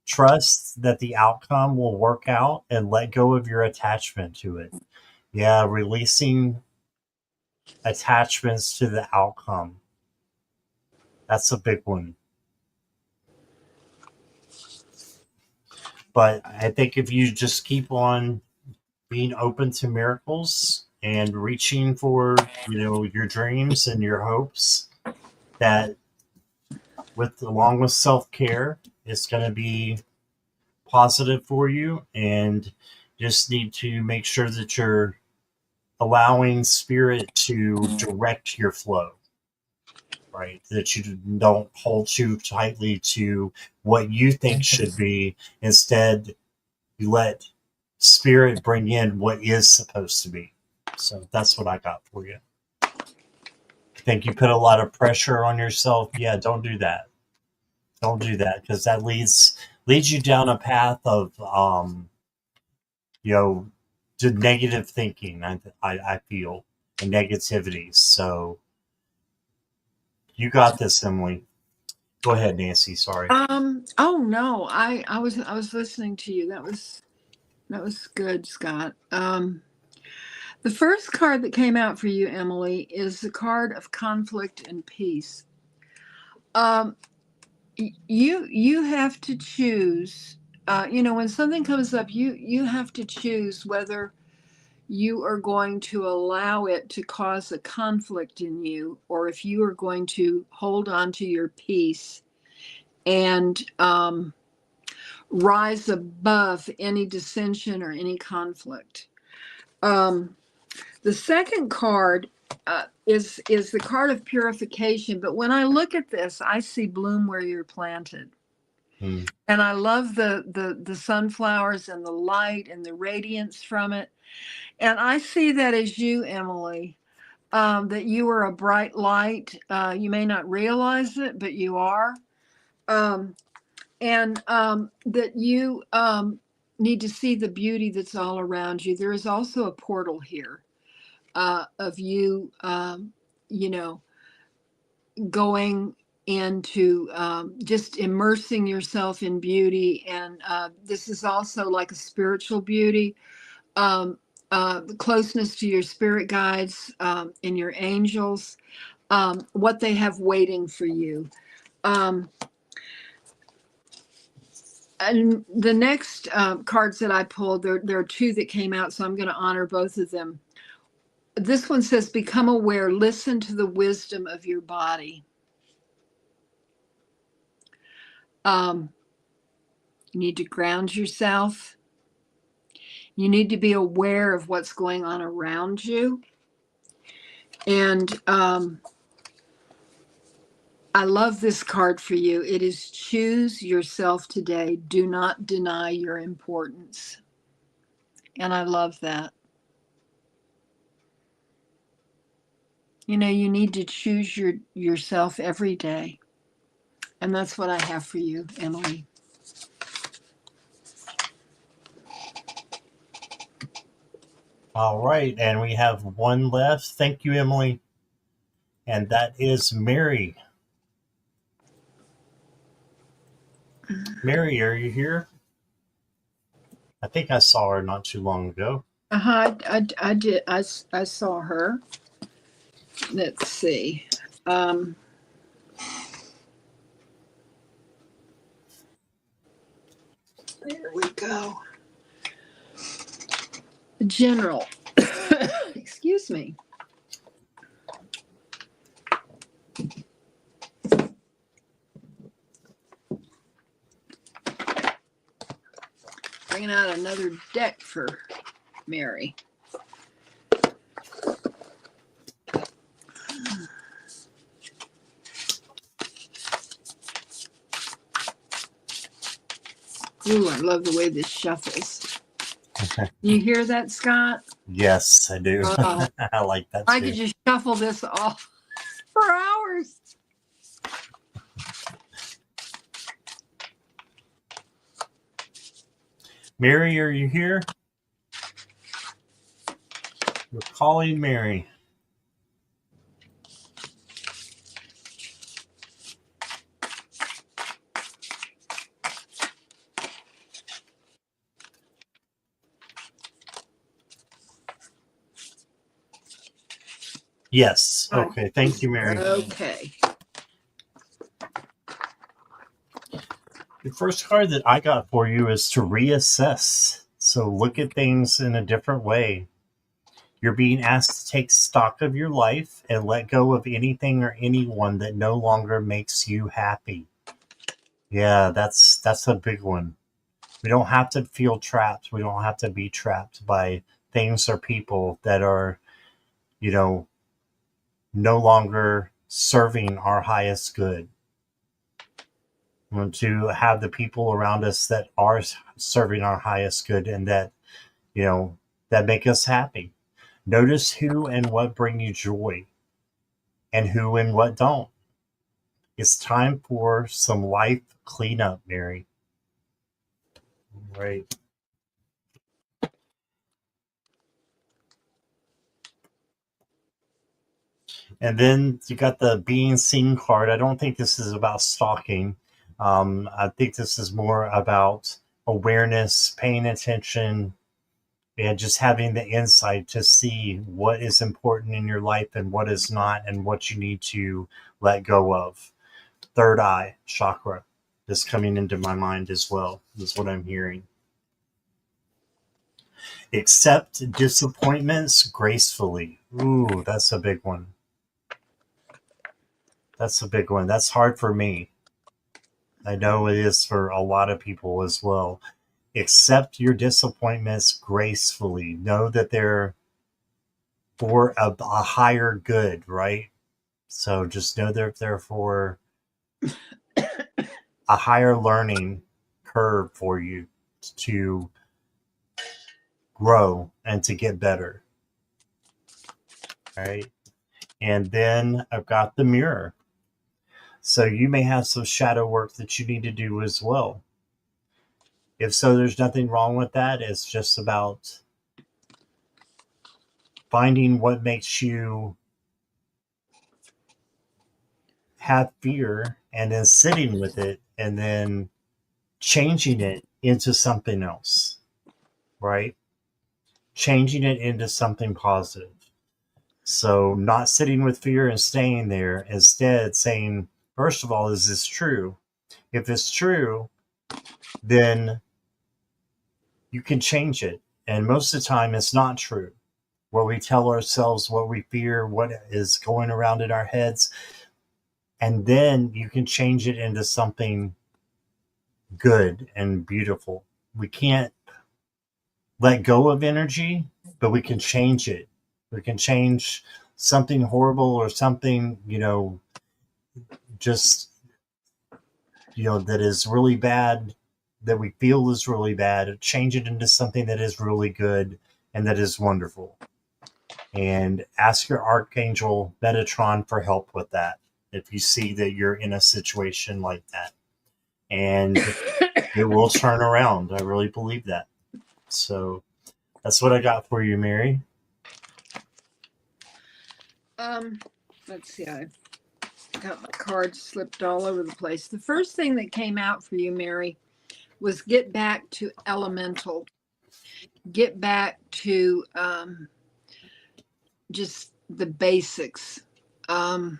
Trust that the outcome will work out and let go of your attachment to it. Yeah, releasing attachments to the outcome. That's a big one. But I think if you just keep on being open to miracles and reaching for, your dreams and your hopes, that along with self-care, it's going to be positive for you, and just need to make sure that you're allowing spirit to direct your flow, right? That you don't hold too tightly to what you think should be. Instead, you let spirit bring in what is supposed to be. So that's what I got for you. Think you put a lot of pressure on yourself? Yeah, don't do that. Don't do that, because that leads you down a path of to negative thinking. I feel, and negativity. So you got this, Emily. Go ahead, Nancy. Sorry. Oh no, I was listening to you. That was good, Scott. The first card that came out for you, Emily, is the card of conflict and peace. You have to choose. When something comes up, you have to choose whether you are going to allow it to cause a conflict in you, or if you are going to hold on to your peace and rise above any dissension or any conflict. The second card is the card of purification, but when I look at this, I see bloom where you're planted. And I love the sunflowers and the light and the radiance from it. And I see that as you, Emily, that you are a bright light. You may not realize it, but you are. And that you need to see the beauty that's all around you. There is also a portal here of you, going into just immersing yourself in beauty. And this is also like a spiritual beauty, closeness to your spirit guides and your angels, what they have waiting for you. And the next cards that I pulled, there are two that came out, so I'm going to honor both of them. This one says, become aware, listen to the wisdom of your body. You need to ground yourself. You need to be aware of what's going on around you. And I love this card for you. It is choose yourself today. Do not deny your importance. And I love that. You know, you need to choose yourself every day. And that's what I have for you, Emily. All right, and we have one left. Thank you, Emily. And that is Mary. Mary, are you here? I think I saw her not too long ago. I did. I saw her. Let's see. There we go. General. Excuse me. Bringing out another deck for Mary. Ooh, I love the way this shuffles. You hear that, Scott? Yes, I do. I like that too. I could just shuffle this all for hours. Mary, are you here? We're calling Mary. Yes. Okay. Thank you, Mary. Okay. The first card that I got for you is to reassess. So look at things in a different way. You're being asked to take stock of your life and let go of anything or anyone that no longer makes you happy. Yeah, that's a big one. We don't have to feel trapped. We don't have to be trapped by things or people that are, no longer serving our highest good. We want to have the people around us that are serving our highest good and that, that make us happy. Notice who and what bring you joy and who and what don't. It's time for some life cleanup, Mary. Right. And then you got the being seen card. I don't think this is about stalking. I think this is more about awareness, paying attention, and just having the insight to see what is important in your life and what is not, and what you need to let go of. Third eye chakra is coming into my mind as well, is what I'm hearing. Accept disappointments gracefully. Ooh, that's a big one. That's a big one. That's hard for me. I know it is for a lot of people as well. Accept your disappointments gracefully. Know that they're for a higher good, right? So just know they're for a higher learning curve for you to grow and to get better. Right? And then I've got the mirror. So you may have some shadow work that you need to do as well. If so, there's nothing wrong with that. It's just about finding what makes you have fear and then sitting with it and then changing it into something else, right? Changing it into something positive. So not sitting with fear and staying there, instead saying, first of all, is this true? If it's true, then you can change it. And most of the time it's not true. What we tell ourselves, what we fear, what is going around in our heads, and then you can change it into something good and beautiful. We can't let go of energy, but we can change it. We can change something horrible or something, just, that is really bad, that we feel is really bad, change it into something that is really good and that is wonderful. And ask your Archangel Metatron for help with that if you see that you're in a situation like that. And it will turn around. I really believe that. So that's what I got for you, Mary. Let's see. I got my cards slipped all over the place. The first thing that came out for you, Mary, was get back to elemental. Get back to just the basics. And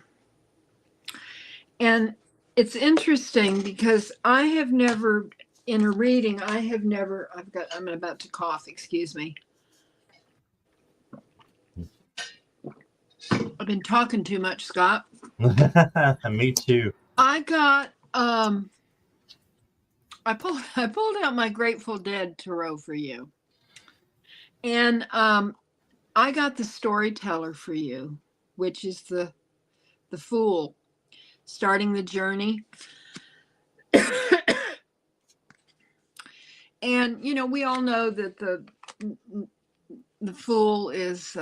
it's interesting because I have never, in a reading, I'm about to cough, excuse me. I've been talking too much, Scott. Me too. I got, I pulled out my Grateful Dead tarot for you. And I got the Storyteller for you, which is the Fool, starting the journey. And we all know that the Fool is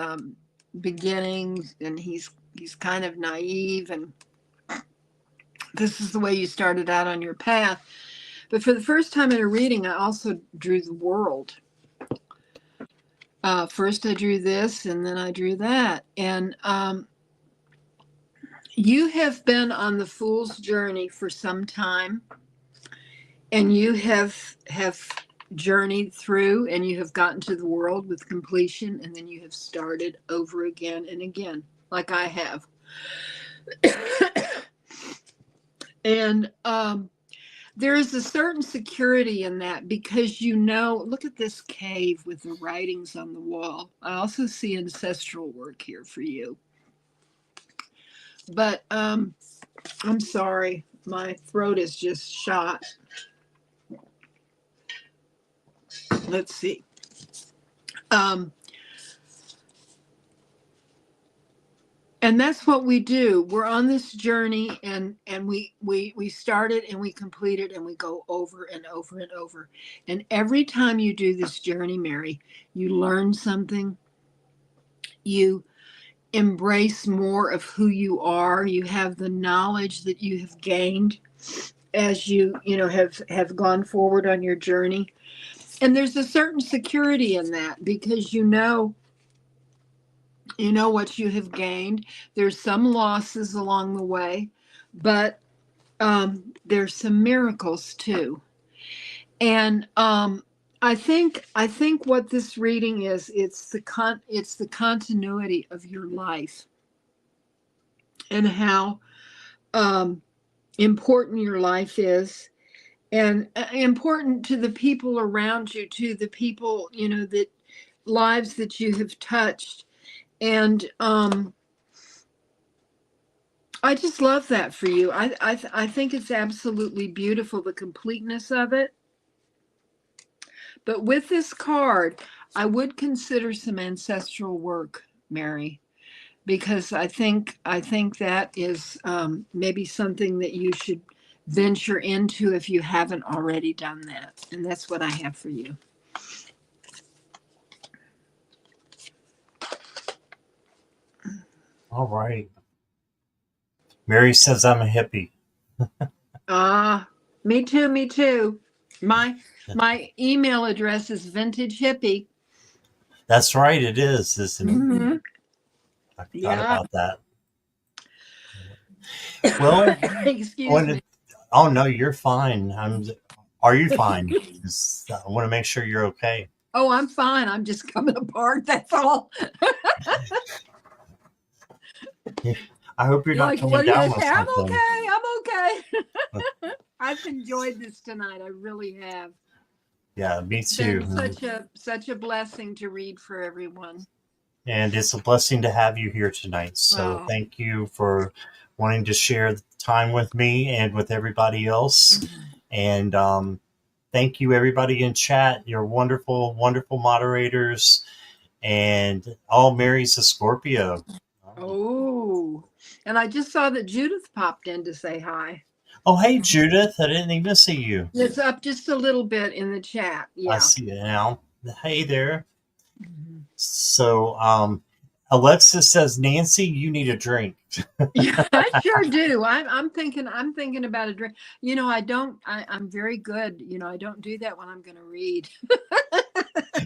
beginning, and he's kind of naive, and this is the way you started out on your path. But for the first time in a reading, I also drew the World. First I drew this, and then I drew that. And you have been on the Fool's journey for some time, and you have journeyed through, and you have gotten to the World with completion, and then you have started over again and again, like I have. And there is a certain security in that, because look at this cave with the writings on the wall. I also see ancestral work here for you. But I'm sorry, my throat is just shot. Let's see. And that's what we do. We're on this journey, and we started and we completed, and we go over and over and over. And every time you do this journey, Mary, you learn something. You embrace more of who you are. You have the knowledge that you have gained as you have gone forward on your journey. And there's a certain security in that, because you know what you have gained. There's some losses along the way, but there's some miracles too. And I think what this reading is, it's the continuity of your life, and how important your life is, and important to the people around you, to the people that lives that you have touched. And I just love that for you. I think it's absolutely beautiful, the completeness of it. But with this card, I would consider some ancestral work, Mary, because I think that is maybe something that you should venture into if you haven't already done that. And that's what I have for you. All right. Mary says I'm a hippie. Me too. My email address is Vintage Hippie. That's right, it is, isn't it? Mm-hmm. I forgot about that. Well, Excuse me. oh no, you're fine. Are you fine? I want to make sure you're okay. Oh, I'm fine. I'm just coming apart. That's all. I hope you're not Like, coming what do you down say? with I'm something. okay. I'm okay. I've enjoyed this tonight. I really have. Yeah, me It's too. been such a blessing to read for everyone. And it's a blessing to have you here tonight. So Wow. thank you for wanting to share the time with me and with everybody else. And thank you, everybody in chat. You're wonderful, wonderful moderators. And Mary's a Scorpio. Oh, and I just saw that Judith popped in to say hi. Oh, hey, Judith. I didn't even see you. It's up just a little bit in the chat. I Yeah. see it now. Hey there. Mhm. So, Alexis says, Nancy, you need a drink. Yeah, I sure do. I'm thinking about a drink. You know, I'm very good. You know, I don't do that when I'm going to read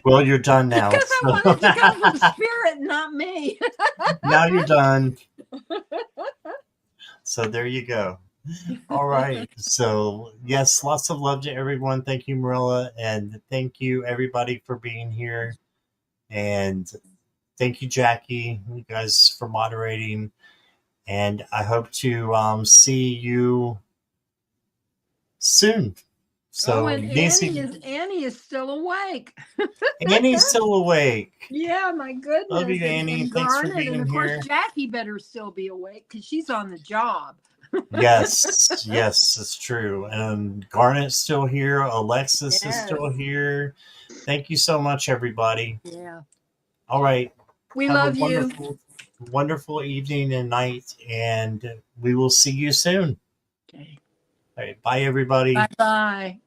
Well, you're done now. because I want it to come from spirit, not me. Now you're done. So there you go. All right. So, yes, lots of love to everyone. Thank you, Marilla. And thank you, everybody, for being here. And thank you, Jackie, you guys, for moderating. And I hope to see you soon. So, And Nancy, Annie is still awake. Annie's still awake. Yeah, my goodness. Love you, Annie. And Thanks for Garnet, and being of course here. Jackie better still be awake because she's on the job. Yes, it's true. And Garnet's still here. Alexis is still here. Thank you so much, everybody. Yeah. All right. We Have a love you. wonderful evening and night, and we will see you soon. Okay. All right. Bye, everybody. Bye-bye.